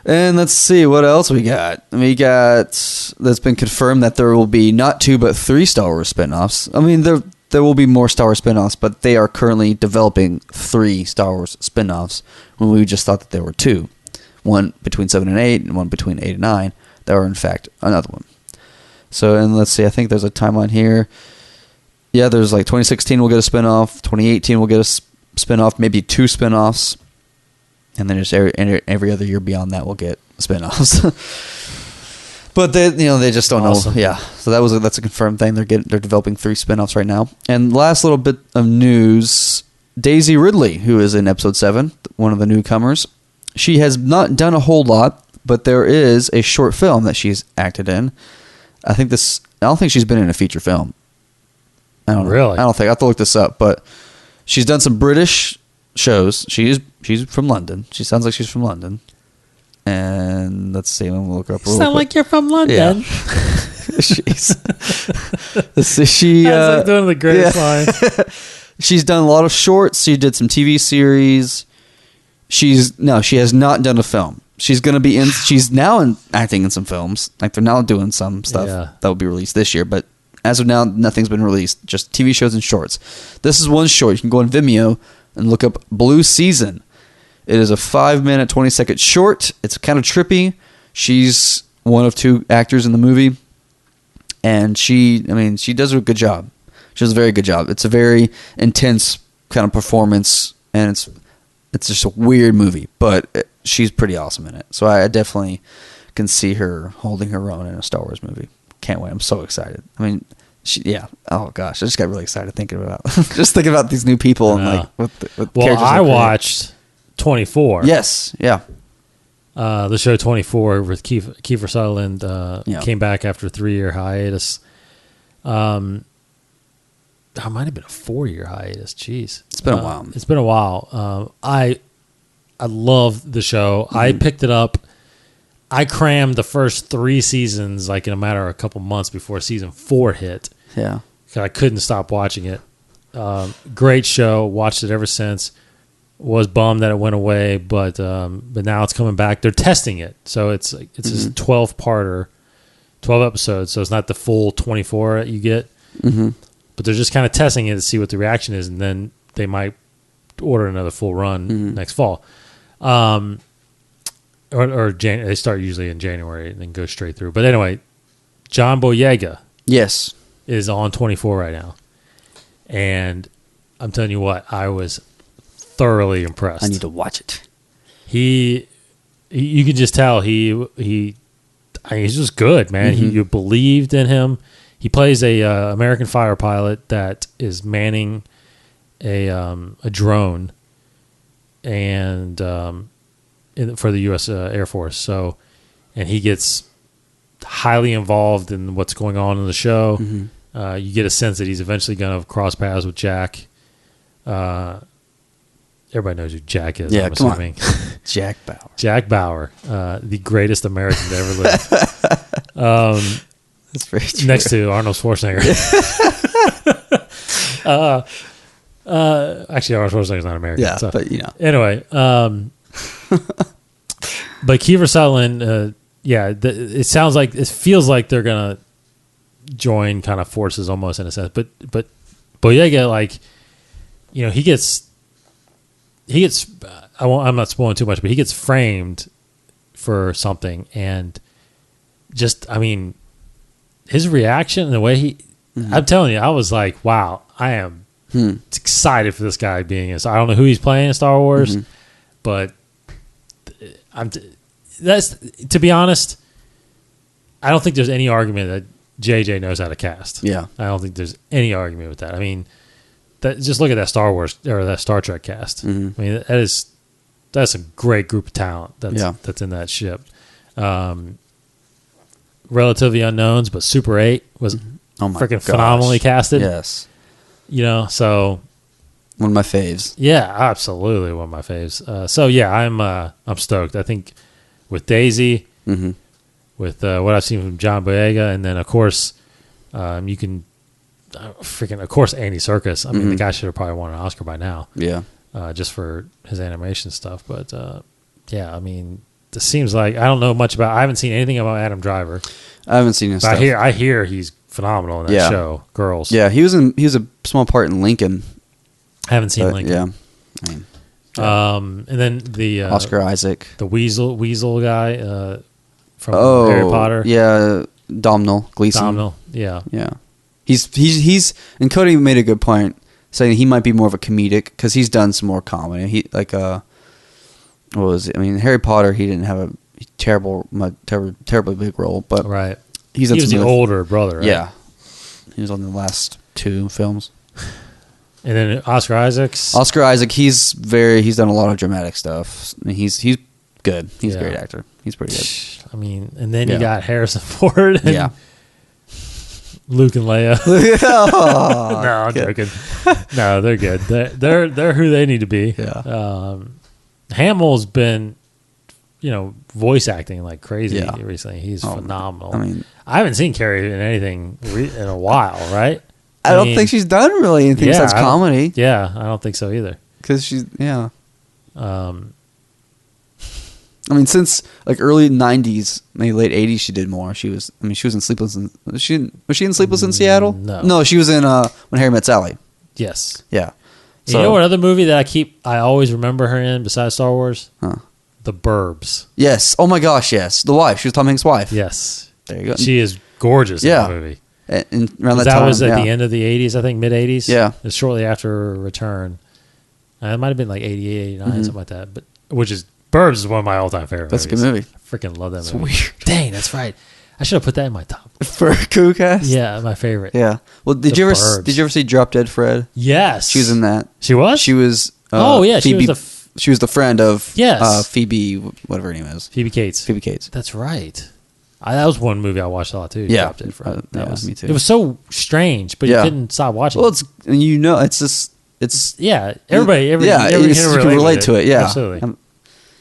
And let's see what else we got. That's been confirmed that there will be not 2 but 3 Star Wars spinoffs. I mean, there will be more Star Wars spinoffs, but they are currently developing 3 Star Wars spinoffs when we just thought that there were 2. One between 7 and 8, and one between 8 and 9. There are, in fact, another one. So, and let's see, I think there's a timeline here. Yeah, there's like 2016 we'll get a spinoff, 2018 we'll get a spinoff, maybe 2 spinoffs, and then just every other year beyond that we'll get spinoffs. But they just don't know. Yeah, so that's a confirmed thing. They're developing 3 spinoffs right now. And last little bit of news: Daisy Ridley, who is in episode 7, one of the newcomers, she has not done a whole lot, but there is a short film that she's acted in. I don't think she's been in a feature film. I don't know. Really? I don't think. I have to look this up, but she's done some British shows. She's from London. She sounds like she's from London. And let's see. I'm gonna look her up. Sound like you're from London. Yeah. She That's like doing the greatest line. She's done a lot of shorts. She did some TV series. She has not done a film. She's gonna be in. She's now acting in some films. Like, they're now doing some stuff that will be released this year. But as of now, nothing's been released. Just TV shows and shorts. This is one short. You can go on Vimeo and look up Blue Season. It is a 5-minute, 20-second short. It's kind of trippy. She's one of 2 actors in the movie, and she does a good job. She does a very good job. It's a very intense kind of performance, and it's just a weird movie, but she's pretty awesome in it. So I definitely can see her holding her own in a Star Wars movie. Can't wait. I'm so excited. I mean, Yeah. Oh gosh, I just got really excited thinking about these new people and like what well, I watched 24. Yes. Yeah. The show 24 with Kiefer Sutherland came back after a 3-year hiatus. It might have been a 4-year hiatus. Jeez, it's been a while. It's been a while. I love the show. Mm-hmm. I picked it up. I crammed the first 3 seasons like in a matter of a couple months before season 4 hit. Yeah, because I couldn't stop watching it. Great show. Watched it ever since. Was bummed that it went away, but now it's coming back. They're testing it, so it's a 12-parter, 12 episodes. So it's not the full 24 that you get, but they're just kind of testing it to see what the reaction is, and then they might order another full run next fall. Or they start usually in January and then go straight through. But anyway, John Boyega, yes, is on 24 right now, and I'm telling you what, I was thoroughly impressed. I need to watch it. You can just tell he's just good, man. You believed in him. He plays a American fighter pilot that is manning a drone and for the U.S. Air Force. So, and he gets highly involved in what's going on in the show. You get a sense that he's eventually going to cross paths with Jack. Everybody knows who Jack is. Yeah, I'm assuming. Jack Bauer. Jack Bauer, the greatest American to ever live. That's very true. Next to Arnold Schwarzenegger. Actually, Arnold Schwarzenegger's not American. Yeah, so. but you know. Anyway, but Kiefer Sutherland, it sounds like, it feels like they're gonna join kind of forces almost in a sense. But Boyega, like, you know, he gets. I'm not spoiling too much, but he gets framed for something, and just, I mean, his reaction and the way he, I'm telling you, I was like, wow, I am excited for this guy being in. So I don't know who he's playing in Star Wars, but that's, to be honest, I don't think there's any argument that JJ knows how to cast. Yeah. I don't think there's any argument with that. I mean, just look at that Star Wars or that Star Trek cast. I mean, that's a great group of talent that's in that ship. Relatively unknowns, but Super 8 was freaking phenomenally casted. Yes. You know, so one of my faves. Yeah, absolutely one of my faves. So yeah, I'm stoked. I think with Daisy, with what I've seen from John Boyega, and then of course you can. Of course, Andy Serkis. I mean, the guy should have probably won an Oscar by now. Yeah. Just for his animation stuff. But, yeah, I mean, it seems like, I don't know much about, I haven't seen anything about Adam Driver. I haven't seen his stuff. I hear he's phenomenal in that show, Girls. Yeah, he was a small part in Lincoln. I haven't seen Lincoln. Yeah. I mean, and then the Oscar Isaac. The Weasel guy from Harry Potter. Yeah, Domhnall Gleeson. Domhnall, yeah. Yeah. He's and Cody made a good point saying he might be more of a comedic because he's done some more comedy. He like what was it? I mean, Harry Potter, he didn't have a terribly big role, but right. He was the older brother, right? Yeah, he was on the last 2 films. And then Oscar Isaac, he's done a lot of dramatic stuff. I mean, he's good. He's a great actor. He's pretty good. I mean, and then you got Harrison Ford. And Luke and Leia. Oh, no, I'm joking. No, they're good. They're who they need to be. Yeah. Hamill's been, voice acting like crazy recently. He's phenomenal. I mean, I haven't seen Carrie in anything in a while, right? I don't think she's done really anything besides comedy. Yeah, I don't think so either. Because she's I mean, since like early '90s, maybe late '80s, she did more. She was in Sleepless. Was she in Sleepless in Seattle? No, she was in When Harry Met Sally. Yes. Yeah. So, you know what other movie that I always remember her in besides Star Wars? The Burbs. Yes. Oh my gosh, yes. The wife. She was Tom Hanks' wife. Yes. There you go. She is gorgeous in the movie. And around that time, was at the end of the '80s, I think, mid '80s. Yeah. It was shortly after her return. It might have been like '88, '89, something like that. Burbs is one of my all-time favorite movies. That's a good movie. I freaking love that movie. Weird. Dang, that's right. I should have put that in my top. For Kookcast? Yeah, my favorite. Yeah. Well, did The you ever Burbs. did you ever see Drop Dead Fred? Yes. She was in that. She was? She was Oh, yeah, she Phoebe, was she was the friend of Yes. Phoebe, whatever her name is. Phoebe Cates. Phoebe Cates. That's right. That was one movie I watched a lot too. Yeah. Dropped Dead Fred. Yeah, me too. It was so strange, but Yeah. you couldn't stop watching. Well, it's just it's yeah, everybody you can can relate to it. Yeah, absolutely.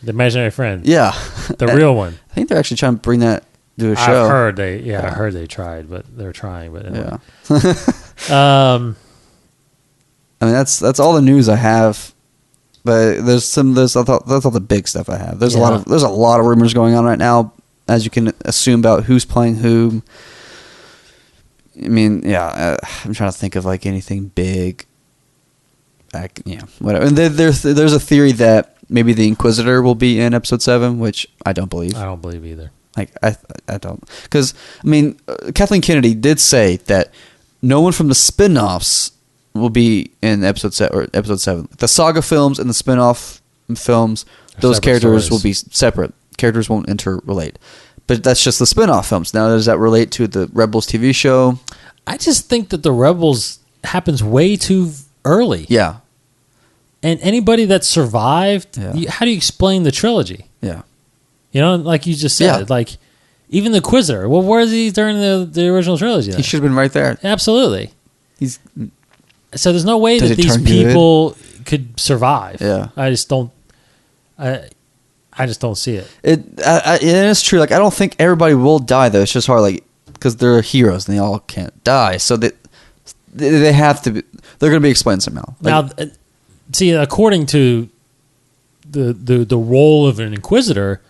The imaginary friend, Yeah, the real one. I think they're actually trying to bring that to a show. I heard I heard they tried, but they're trying. But anyway. Yeah. I mean, that's all the news I have. But that's all the big stuff I have. There's a lot of rumors going on right now, as you can assume, about who's playing who. I mean, yeah, I'm trying to think of like anything big. Whatever. And there's a theory that maybe the Inquisitor will be in Episode 7, which I don't believe. I don't believe either. Like I don't, because I mean, Kathleen Kennedy did say that no one from the spin-offs will be in Episode 7. The saga films and the spin-off films, those characters stories. will be separate. Characters won't interrelate. But that's just the spin-off films. Now, does that relate to the Rebels TV show? I just think that the Rebels happens way too early. Yeah. And anybody that survived, Yeah. how do you explain the trilogy? Yeah. You know, like you just said, Yeah. like even the Inquisitor. Well, where is he during the original trilogy? Then? He should have been right there. Absolutely. He's So there's no way Does that it these turn good? people could survive. Yeah. I just don't. I just don't see it. it is true. Like, I don't think everybody will die though. It's just hard, like, because they're heroes and they all can't die. So they have to be. They're going to be explained somehow. Like, Now, see, according to the role of an Inquisitor,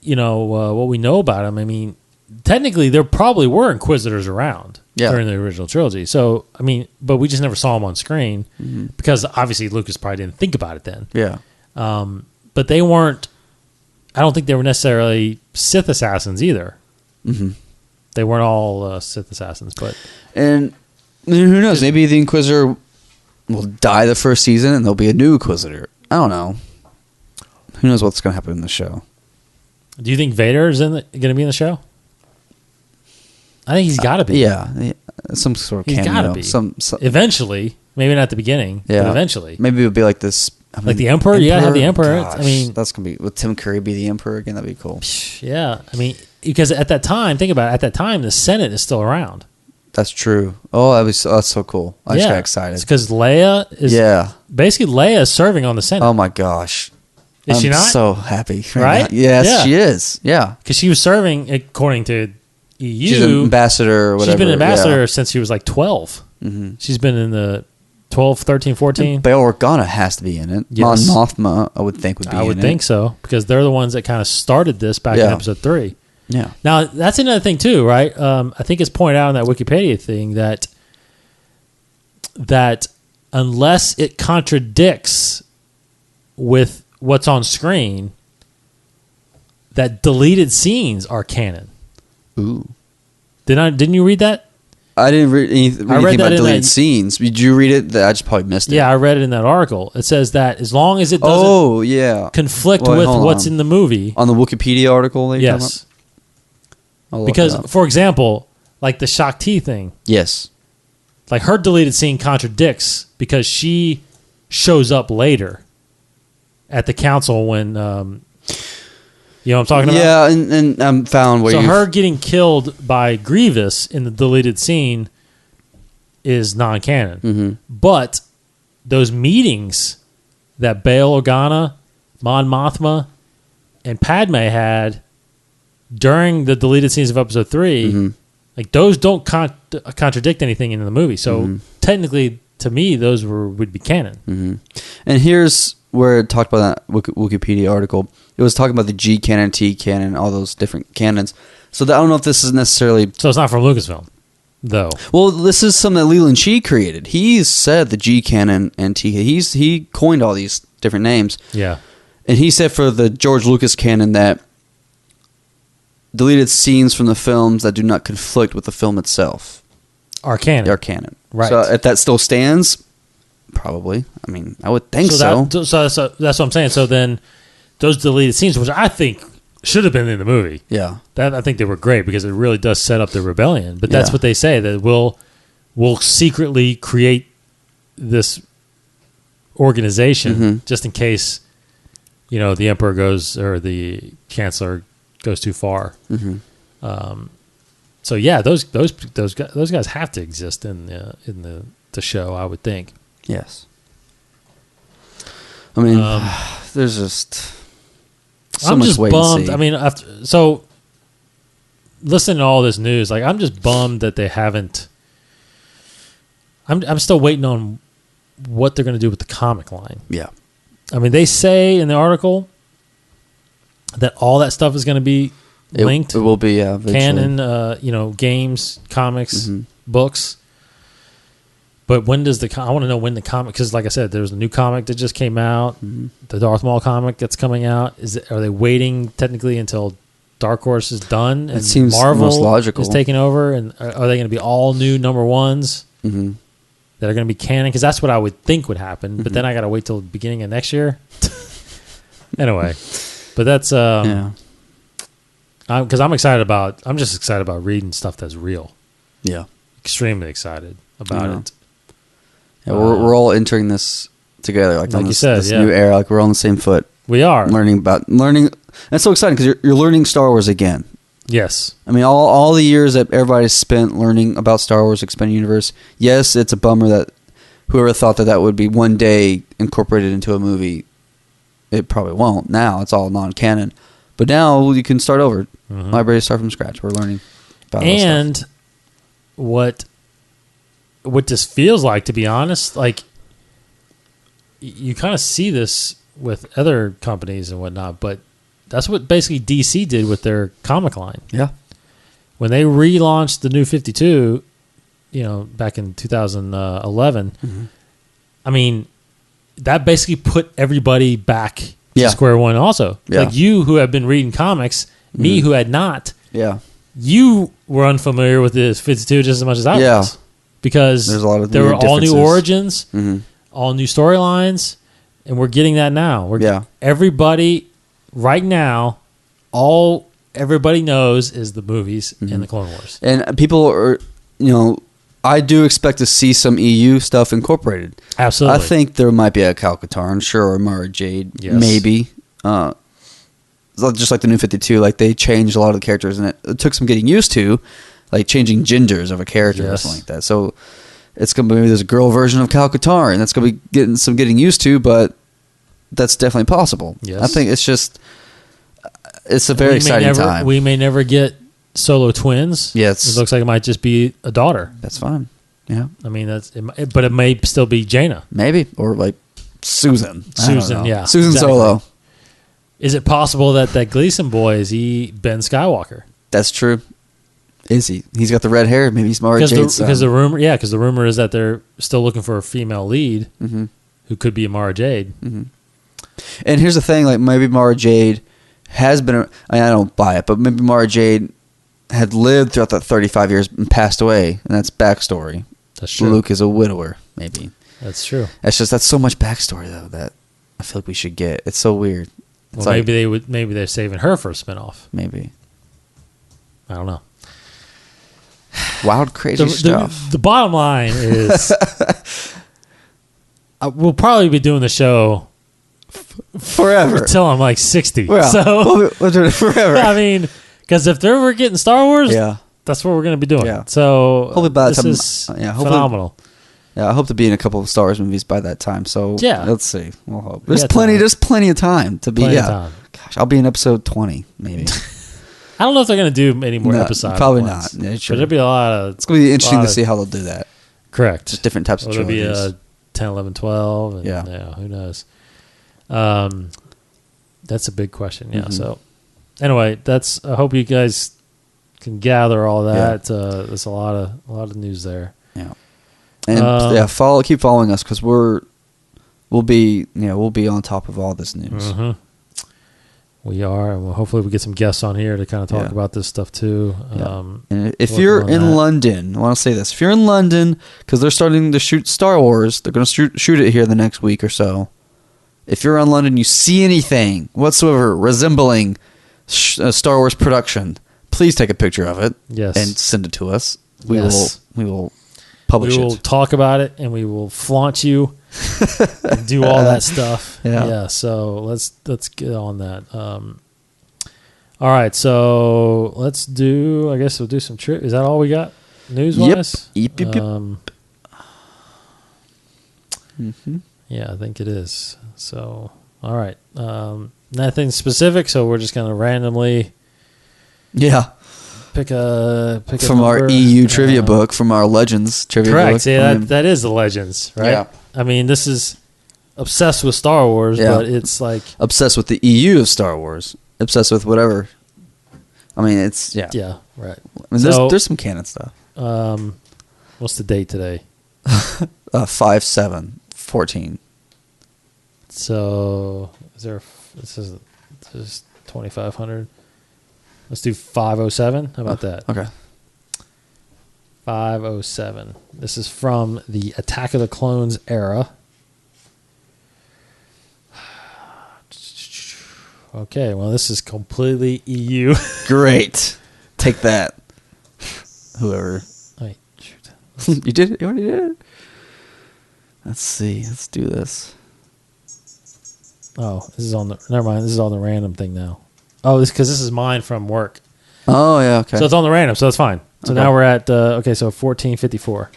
you know what we know about him. I mean, technically, there probably were Inquisitors around during the original trilogy. So, I mean, but we just never saw them on screen because obviously Lucas probably didn't think about it then. yeah. But they weren't. I don't think they were necessarily Sith assassins either. Mm-hmm. They weren't all Sith assassins, but And who knows? Maybe the Inquisitor will die the first season, and there'll be a new Inquisitor. I don't know. Who knows what's going to happen in the show? do you think Vader is going to be in the show? I think he's got to be. Yeah, some sort of He's cameo. got to be. Some Eventually, maybe not at the beginning, but eventually. Maybe it'll be like this. I mean, Like the Emperor? You gotta have the Emperor. Gosh, I mean- that's gonna be with Tim Curry be the Emperor again. That'd be cool. Yeah, I mean, because at that time, think about it. At that time, the Senate is still around. That's true. Oh, that's so cool. I just got excited. because Leia is. Basically, Leia is serving on the Senate. Oh my gosh. Is she I'm not? so happy. Right? Now. Yes, Yeah. she is. Yeah. Because she was serving, according to EU. She's an ambassador or whatever. She's been an ambassador Yeah. since she was like 12. Mm-hmm. She's been in the 12, 13, 14. Bail Organa has to be in it. Yes. Mon Mothma, I would think, would be in it. I would think so because they're the ones that kind of started this back in Yeah. episode 3. Yeah. Now, that's another thing too, right? I think it's pointed out in that Wikipedia thing that unless it contradicts with what's on screen, that deleted scenes are canon. Ooh. Didn't you read that? I didn't read anything I read that about in deleted that- scenes. Did you read it? I just probably missed it. Yeah, I read it in that article. It says that as long as it doesn't Oh, yeah. conflict Wait, with hold what's on. in the movie, On the Wikipedia article that you're talking yes. about? I'll look Because, it up. for example, like the Shakti thing, Yes. like her deleted scene contradicts because she shows up later at the council when you know what I'm talking about? Yeah, and I'm found where So you her getting killed by Grievous in the deleted scene is non-canon. Mm-hmm. But those meetings that Bail Organa, Mon Mothma, and Padme had during the deleted scenes of episode 3, Mm-hmm. like those don't contradict anything in the movie. So Mm-hmm. technically, to me, those would be canon. Mm-hmm. And here's where it talked about that Wikipedia article. It was talking about the G canon, T canon, all those different canons. So I don't know if this is necessarily... So it's not from Lucasfilm, though. Well, this is something that Leland Chi created. He said the G canon and T. He coined all these different names. Yeah. And he said for the George Lucas canon that deleted scenes from the films that do not conflict with the film itself Are canon. are canon. Right. So if that still stands, probably. I mean, I would think so. So that's what I'm saying. So then those deleted scenes, which I think should have been in the movie. Yeah. That I think they were great because it really does set up the rebellion. But that's Yeah. what they say, that we'll secretly create this organization just in case, the emperor goes or the chancellor goes too far. So yeah, those guys have to exist in the show, I would think. Yes. I mean, there's just so I'm much just wait bummed. and see. I mean, listening to all this news, like I'm just bummed that they haven't. I'm still waiting on what they're going to do with the comic line. Yeah. I mean, they say in the article that all that stuff is going to be linked. It will be eventually. Canon, games, comics, books. But when does I want to know when the comic, because like I said, there's a new comic that just came out, the Darth Maul comic that's coming out. Are they waiting technically until Dark Horse is done and It seems Marvel most logical. is taking over? And are they going to be all new number ones that are going to be canon? Because that's what I would think would happen. But then I got to wait till the beginning of next year. Anyway, but that's because I'm just excited about reading stuff that's real. Yeah. Extremely excited about it. Yeah, we're all entering this together, like on you this, said, this yeah. new era. Like we're on the same foot, We are. learning. That's so exciting because you're learning Star Wars again. Yes. I mean, all the years that everybody spent learning about Star Wars Expanded Universe. Yes, it's a bummer that whoever thought that would be one day incorporated into a movie, it probably won't. Now it's all non-canon, but now you can start over. Library start from scratch. We're learning about all this stuff. And what this feels like, to be honest, like you kind of see this with other companies and whatnot, but that's what basically DC did with their comic line. Yeah. When they relaunched the New 52, back in 2011, I mean, that basically put everybody back to square one also. Yeah. Like you who have been reading comics, me who had not, Yeah. you were unfamiliar with this 52 just as much as I was. Because There's a lot of there were weird all new differences. origins, all new storylines, and we're getting that now. Everybody right now, all everybody knows is the movies and the Clone Wars. And people are, I do expect to see some EU stuff incorporated. Absolutely. I think there might be a Cal Katarn, sure, or Mara Jade, maybe. Just like the New 52, like they changed a lot of the characters, and it took some getting used to, like changing genders of a character or something like that. So it's going to be maybe there's a girl version of Cal Katarn, and that's going to be getting used to, but that's definitely possible. Yes. I think it's a very exciting time. We may never get solo twins. Yes. It looks like it might just be a daughter. That's fine. Yeah. I mean, but it may still be Jaina. Maybe. Or like Susan. I don't know. Yeah. Susan exactly. Solo. Is it possible that Gleason boy is Ben Skywalker? That's true. Is he? He's got the red hair. Maybe he's Mara Jade's son. Because the rumor is that they're still looking for a female lead who could be a Mara Jade. And here's the thing: like maybe Mara Jade has been. I don't buy it, but maybe Mara Jade had lived throughout that 35 years and passed away, and that's backstory. That's true. Luke is a widower. Maybe that's true. That's so much backstory though that I feel like we should get. It's so weird. It's well, maybe they're saving her for a spinoff. Maybe. I don't know. Wild, crazy stuff. The bottom line is, we'll probably be doing the show forever until I'm like 60. Well, so we'll do it forever. I mean, because if they're ever getting Star Wars, that's what we're going to be doing. Yeah. So hopefully by that this time, is phenomenal. Yeah, I hope to be in a couple of Star Wars movies by that time. So let's see. We'll hope. There's plenty of time to be. Gosh, I'll be in episode 20 maybe. I don't know if they're going to do any more episodes. Probably not. Yeah, but there'll be a lot of. It's going to be interesting to see how they'll do that. Correct. Just different types of trilogies. It'll be 10, 11, 12. And, who knows? That's a big question. Yeah. So anyway, I hope you guys can gather all that. There's a lot of news there. Yeah. And keep following us because we'll be on top of all this news. We are, and hopefully we get some guests on here to kind of talk about this stuff too. And if you're in London, I want to say this: if you're in London, because they're starting to shoot Star Wars, they're going to shoot it here the next week or so. If you're in London, you see anything whatsoever resembling Star Wars production, please take a picture of it. Yes. And send it to us. We Yes. will publish We will it. talk about it, and we will flaunt you and do all that stuff. Yeah. So let's get on that. All right. So let's do. I guess we'll do some trip. Is that all we got news wise? Yep. Yeah, I think it is. So all right. Nothing specific. So we're just gonna randomly Yeah. pick a From our number. EU trivia book, from our Legends trivia book. Correct. Yeah, that is the Legends, right? Yeah. I mean, this is obsessed with Star Wars, Yeah. but it's like Obsessed with the EU of Star Wars. Obsessed with whatever. I mean, it's right. yeah, right. I mean, there's some canon stuff. What's the date today? 5/7/14. So this is 2,500. Let's do 507. How about that? Okay. 507. This is from the Attack of the Clones era. Okay, well, this is completely EU. Great. Take that. Whoever. Wait, shoot. You did it? You already did it? Let's see. Let's do this. Oh, this is on the. Never mind. This is on the random thing now. Oh, this because this is mine from work. Oh, yeah, okay. So it's on the random, so that's fine. So Okay. now we're at okay. So 1454.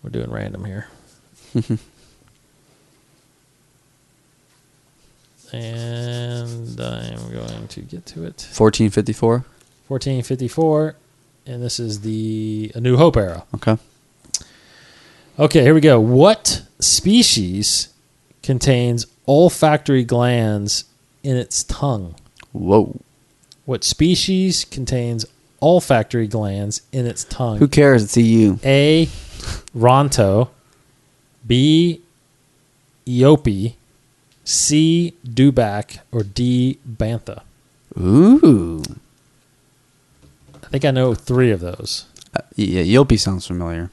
We're doing random here. And I'm going to get to it. 1454. 1454, and this is the A New Hope era. Okay. Okay, here we go. What species contains olfactory glands in its tongue? Whoa. What species contains olfactory glands in its tongue? Who cares? It's EU. A. Ronto. B. Eope. C. Dewback. Or D. Bantha. Ooh. I think I know three of those. Yeah, Yopi sounds familiar.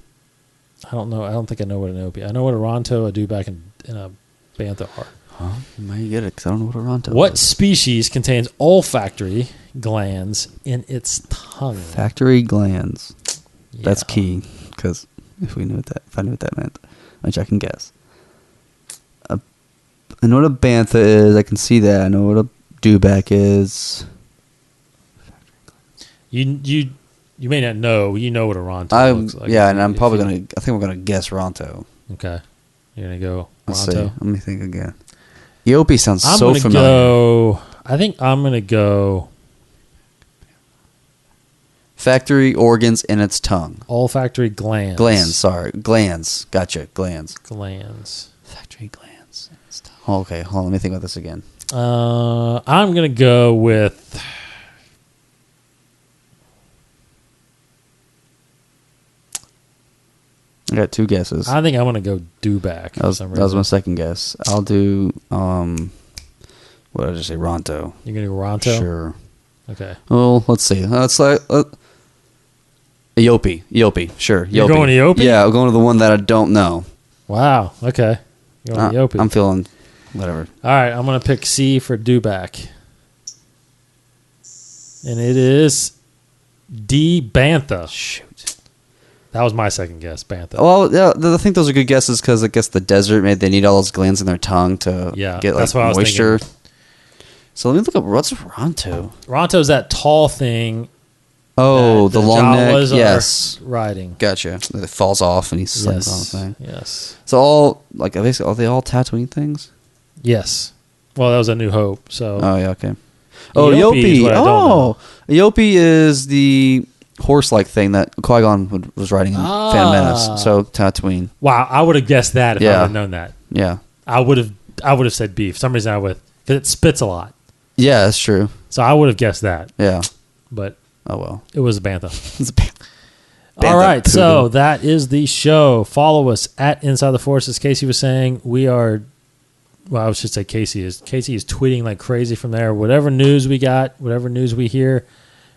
I don't know. I don't think I know what an Eope. I know what a Ronto, a Dewback, and a Bantha are. Well, you might get it because I don't know what a Ronto What is. species contains olfactory glands in its tongue? Factory glands. That's Yeah. key because if I knew what that meant, which I can guess. I know what a bantha is. I can see that. I know what a dewback is. You may not know. You know what a Ronto looks like. And I'm probably If gonna. I think we're gonna guess Ronto. Okay, you're gonna go Let's see. Ronto. Let me think again. Eope sounds I'm so gonna familiar. go. I think I'm gonna go Factory organs in its tongue. olfactory glands. Glands. Sorry, glands. Gotcha. Glands. Glands. Factory glands. In its tongue. Oh, okay, hold on. Let me think about this again. I'm gonna go with. I got two guesses. I think I'm gonna go Dewback. That was my second guess. I'll do. What did I just say? Ronto. You're gonna go Ronto. Sure. Okay. Well, let's see. Let's like Eope. Eope. Sure. You're Eope. going Eope? Yeah, I'm going to the one that I don't know. Wow. Okay. You're going Eope. I'm feeling whatever. All right. I'm gonna pick C for Dewback, and it is D. Bantha. Shoot. That was my second guess. Bantha. Well, yeah, I think those are good guesses because I guess the desert made they need all those glands in their tongue to get like that's what I was moisture. thinking. So let me look up what's Ronto. Ronto's that tall thing. Oh, that the long neck. Jawas are Yes, riding. gotcha. It falls off and he slings on the thing. Yes. So all like basically are they all Tatooine things? Yes. Well, that was A New Hope. So Oh yeah, okay. Oh, Eope is Eope. what I don't know. Eope is the horse-like thing that Qui-Gon was riding in Phantom Menace. So Tatooine. wow, I would have guessed that if I Yeah. would have known that. Yeah. I would have said beef. For some reason I would, because it spits a lot. Yeah, that's true. So I would have guessed that, Yeah. but Oh well. it was a Bantha. It's a band. All right, so that is the show. Follow us at Inside the Force. As Casey was saying, we are. Well, I should say Casey is tweeting like crazy from there. Whatever news we got, whatever news we hear,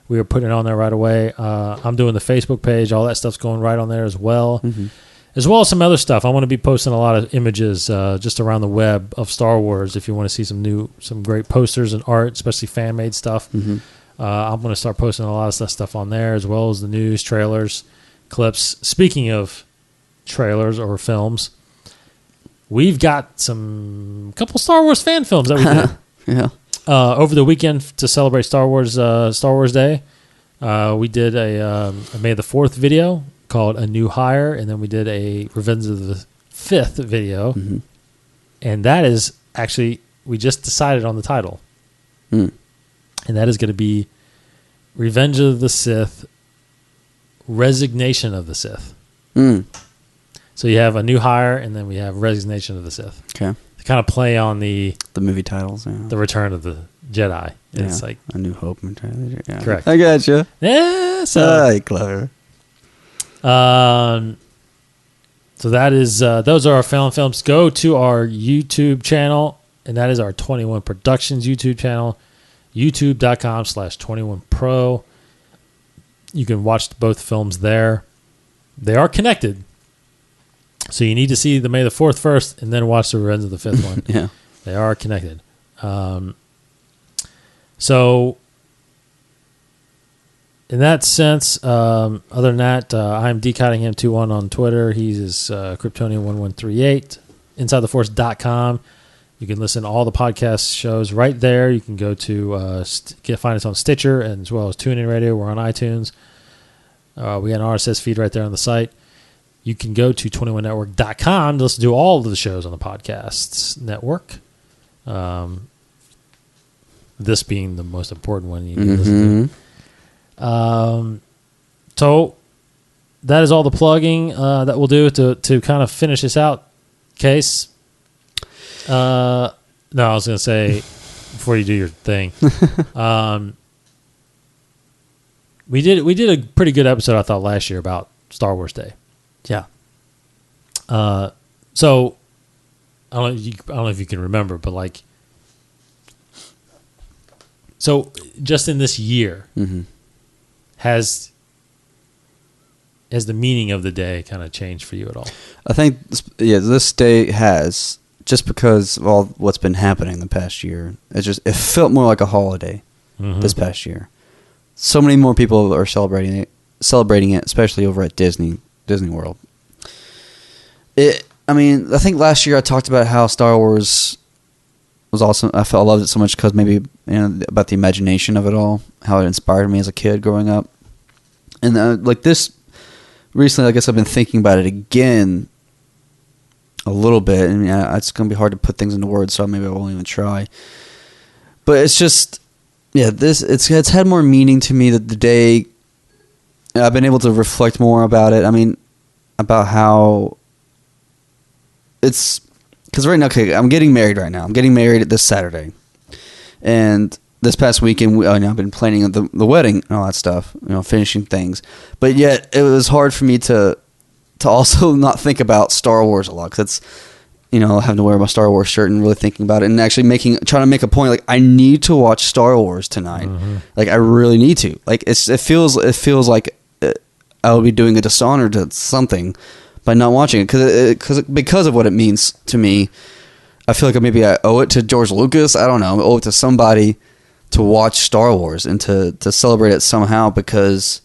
we are putting it on there right away. I'm doing the Facebook page. All that stuff's going right on there as well. Mm-hmm. as well as some other stuff. I want to be posting a lot of images just around the web of Star Wars. If you want to see some great posters and art, especially fan made stuff, I'm going to start posting a lot of that stuff on there, as well as the news, trailers, clips. Speaking of trailers or films, we've got a couple Star Wars fan films that we did. Yeah. Over the weekend to celebrate Star Wars Day, we did a May the 4th video called A New Hire, and then we did a Revenge of the 5th video, and that is actually, we just decided on the title, and that is going to be Revenge of the Sith, Resignation of the Sith. So you have A New Hire, and then we have Resignation of the Sith. Okay. To kind of play on the movie titles, yeah. The Return of the Jedi. Yeah. It's like A New Hope. Yeah. Correct. I gotcha. Yeah. So clever. So that is those are our films. Go to our YouTube channel, and that is our 21 Productions YouTube channel, youtube.com/21pro. You can watch both films there. They are connected. So you need to see the May the 4th first, and then watch the Revenge of the 5th one. Yeah. They are connected. So in that sense, other than that, I'm DCottingham21 on Twitter. He's Kryptonian1138. InsideTheForce.com. You can listen to all the podcast shows right there. You can go to find us on Stitcher, and as well as TuneIn Radio. We're on iTunes. We got an RSS feed right there on the site. You can go to 21network.com to listen to all of the shows on the podcasts network. This being the most important one you can listen to. So that is all the plugging that we'll do to kind of finish this out. Case. No, I was going to say before you do your thing. We did a pretty good episode, I thought, last year about Star Wars Day. Yeah. So I don't know if you can remember, but like, so just in this year, has the meaning of the day kind of changed for you at all? I think, this day has, just because of all what's been happening the past year. It felt more like a holiday this past year. So many more people are celebrating it, especially over at Disney World. I think last year I talked about how Star Wars was awesome. I loved it so much because maybe about the imagination of it all, how it inspired me as a kid growing up, and like this recently, I guess I've been thinking about it again a little bit. I mean, it's going to be hard to put things into words, so maybe I won't even try. But it's just, it's had more meaning to me that the day. I've been able to reflect more about it. I mean, about how it's, because right now, okay, I'm getting married right now. I'm getting married this Saturday, and this past weekend, I've been planning the wedding and all that stuff, finishing things. But yet, it was hard for me to also not think about Star Wars a lot, because it's, having to wear my Star Wars shirt and really thinking about it, and actually trying to make a point, like, I need to watch Star Wars tonight. Like, I really need to. Like, it feels like I would be doing a dishonor to something by not watching it, because of what it means to me. I feel like maybe I owe it to George Lucas. I don't know. I owe it to somebody to watch Star Wars and to celebrate it somehow because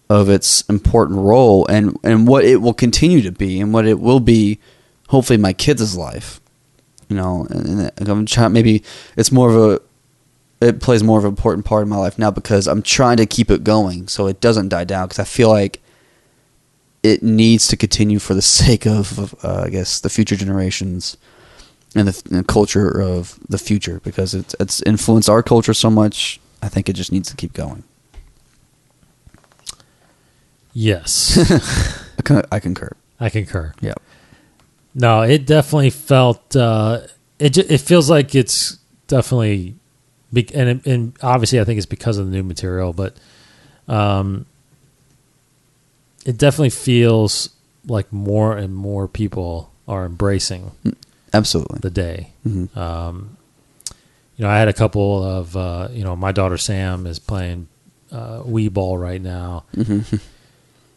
of its important role and what it will continue to be and what it will be, hopefully, in my kids' life. And I'm trying. Maybe it's it plays more of an important part in my life now because I'm trying to keep it going so it doesn't die down, because I feel like it needs to continue for the sake of I guess, the future generations and the culture of the future, because it's influenced our culture so much. I think it just needs to keep going. Yes. I concur. Yep. No, it definitely felt, it feels like it's definitely, and obviously I think it's because of the new material, but it definitely feels like more and more people are embracing absolutely the day. I had a couple of, my daughter Sam is playing Wii Ball right now,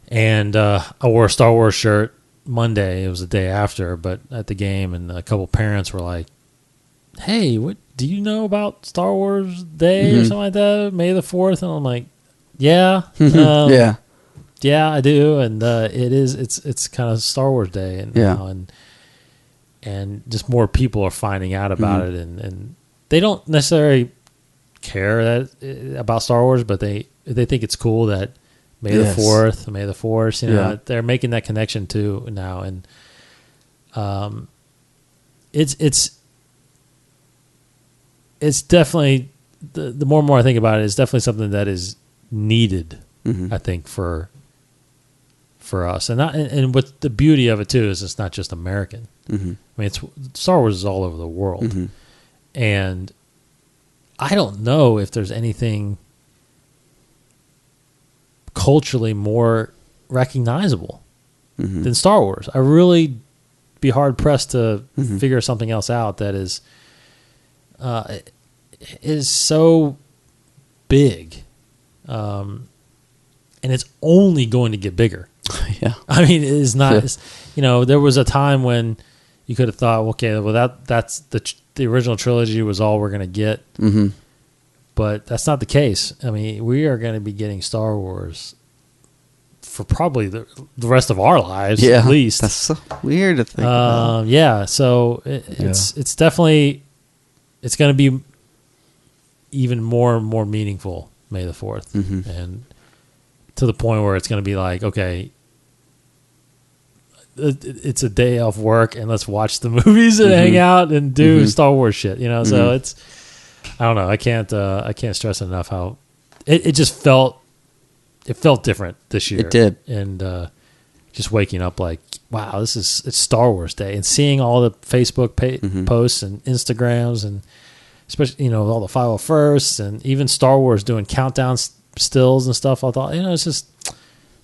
and I wore a Star Wars shirt Monday. It was the day after, but at the game, and a couple parents were like, "Hey, what do you know about Star Wars Day or something like that? May the 4th?" And I'm like, "Yeah, yeah, I do." And it's kind of Star Wars Day, and and just more people are finding out about it, and they don't necessarily care about Star Wars, but they think it's cool that May the 4th, May the Force, they're making that connection too now, and it's definitely the more and more I think about it, it's definitely something that is needed. I think for us, and what the beauty of it too is it's not just American. I mean, it's Star Wars is all over the world, and I don't know if there's anything culturally more recognizable than Star Wars. I really be hard pressed to figure something else out that is so big, and it's only going to get bigger. Yeah, I mean, it is not. There was a time when you could have thought, okay, well that's the original trilogy was all we're going to get, but that's not the case. I mean, we are going to be getting Star Wars for probably the rest of our lives, at least. That's so weird to think about. Yeah, so it's definitely it's going to be even more and more meaningful May the 4th, and to the point where it's going to be like, okay, it's a day off work and let's watch the movies and hang out and do Star Wars shit, so it's, I don't know, I can't stress enough how it just felt different this year. It did. And just waking up like, wow, it's Star Wars Day, and seeing all the Facebook posts and Instagrams, and especially all the 501st, and even Star Wars doing countdown stills and stuff. I thought, it's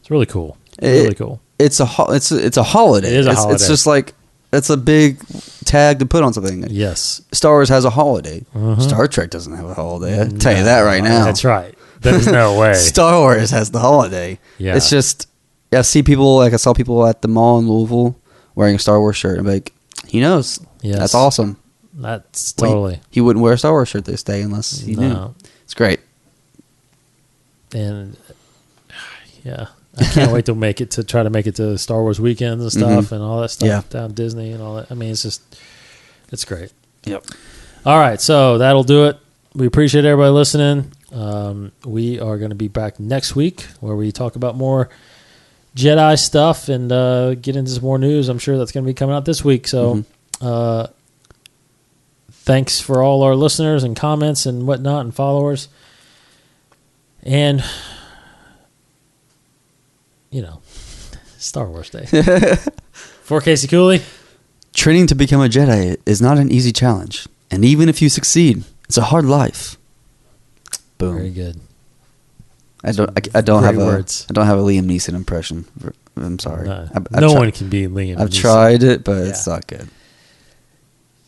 really cool. Really cool. It's a holiday. It is a holiday. It's just like, it's a big tag to put on something. Yes. Star Wars has a holiday. Star Trek doesn't have a holiday. I'll tell you that right now. That's right. There's no way. Star Wars has the holiday. Yeah. It's just, I see people, I saw people at the mall in Louisville wearing a Star Wars shirt. I'm like, he knows. Yes. That's awesome. That's totally. He wouldn't wear a Star Wars shirt this day unless he knew. It's great. And yeah, I can't wait to try to make it to Star Wars weekends and stuff and all that stuff down Disney and all that. I mean, it's great. Yep. All right, so that'll do it. We appreciate everybody listening. We are going to be back next week where we talk about more Jedi stuff and get into some more news. I'm sure that's going to be coming out this week. So thanks for all our listeners and comments and whatnot and followers. And, Star Wars Day. For Casey Cooley. Training to become a Jedi is not an easy challenge. And even if you succeed, it's a hard life. Boom. Very good. I don't have a Liam Neeson impression. I'm sorry. No one can be Liam Neeson. I've tried it, but it's not good.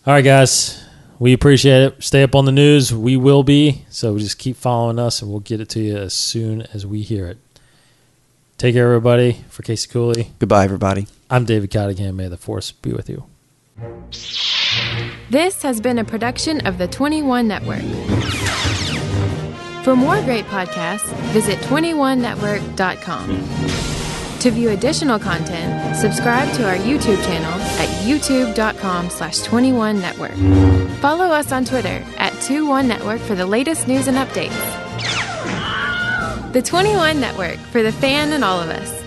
All right, guys. We appreciate it. Stay up on the news. We will be. So just keep following us, and we'll get it to you as soon as we hear it. Take care, everybody. For Casey Cooley. Goodbye, everybody. I'm David Cottingham. May the Force be with you. This has been a production of the 21 Network. For more great podcasts, visit 21network.com. To view additional content, subscribe to our YouTube channel at youtube.com/21network. Follow us on Twitter at 21network for the latest news and updates. The 21 Network, for the fan and all of us.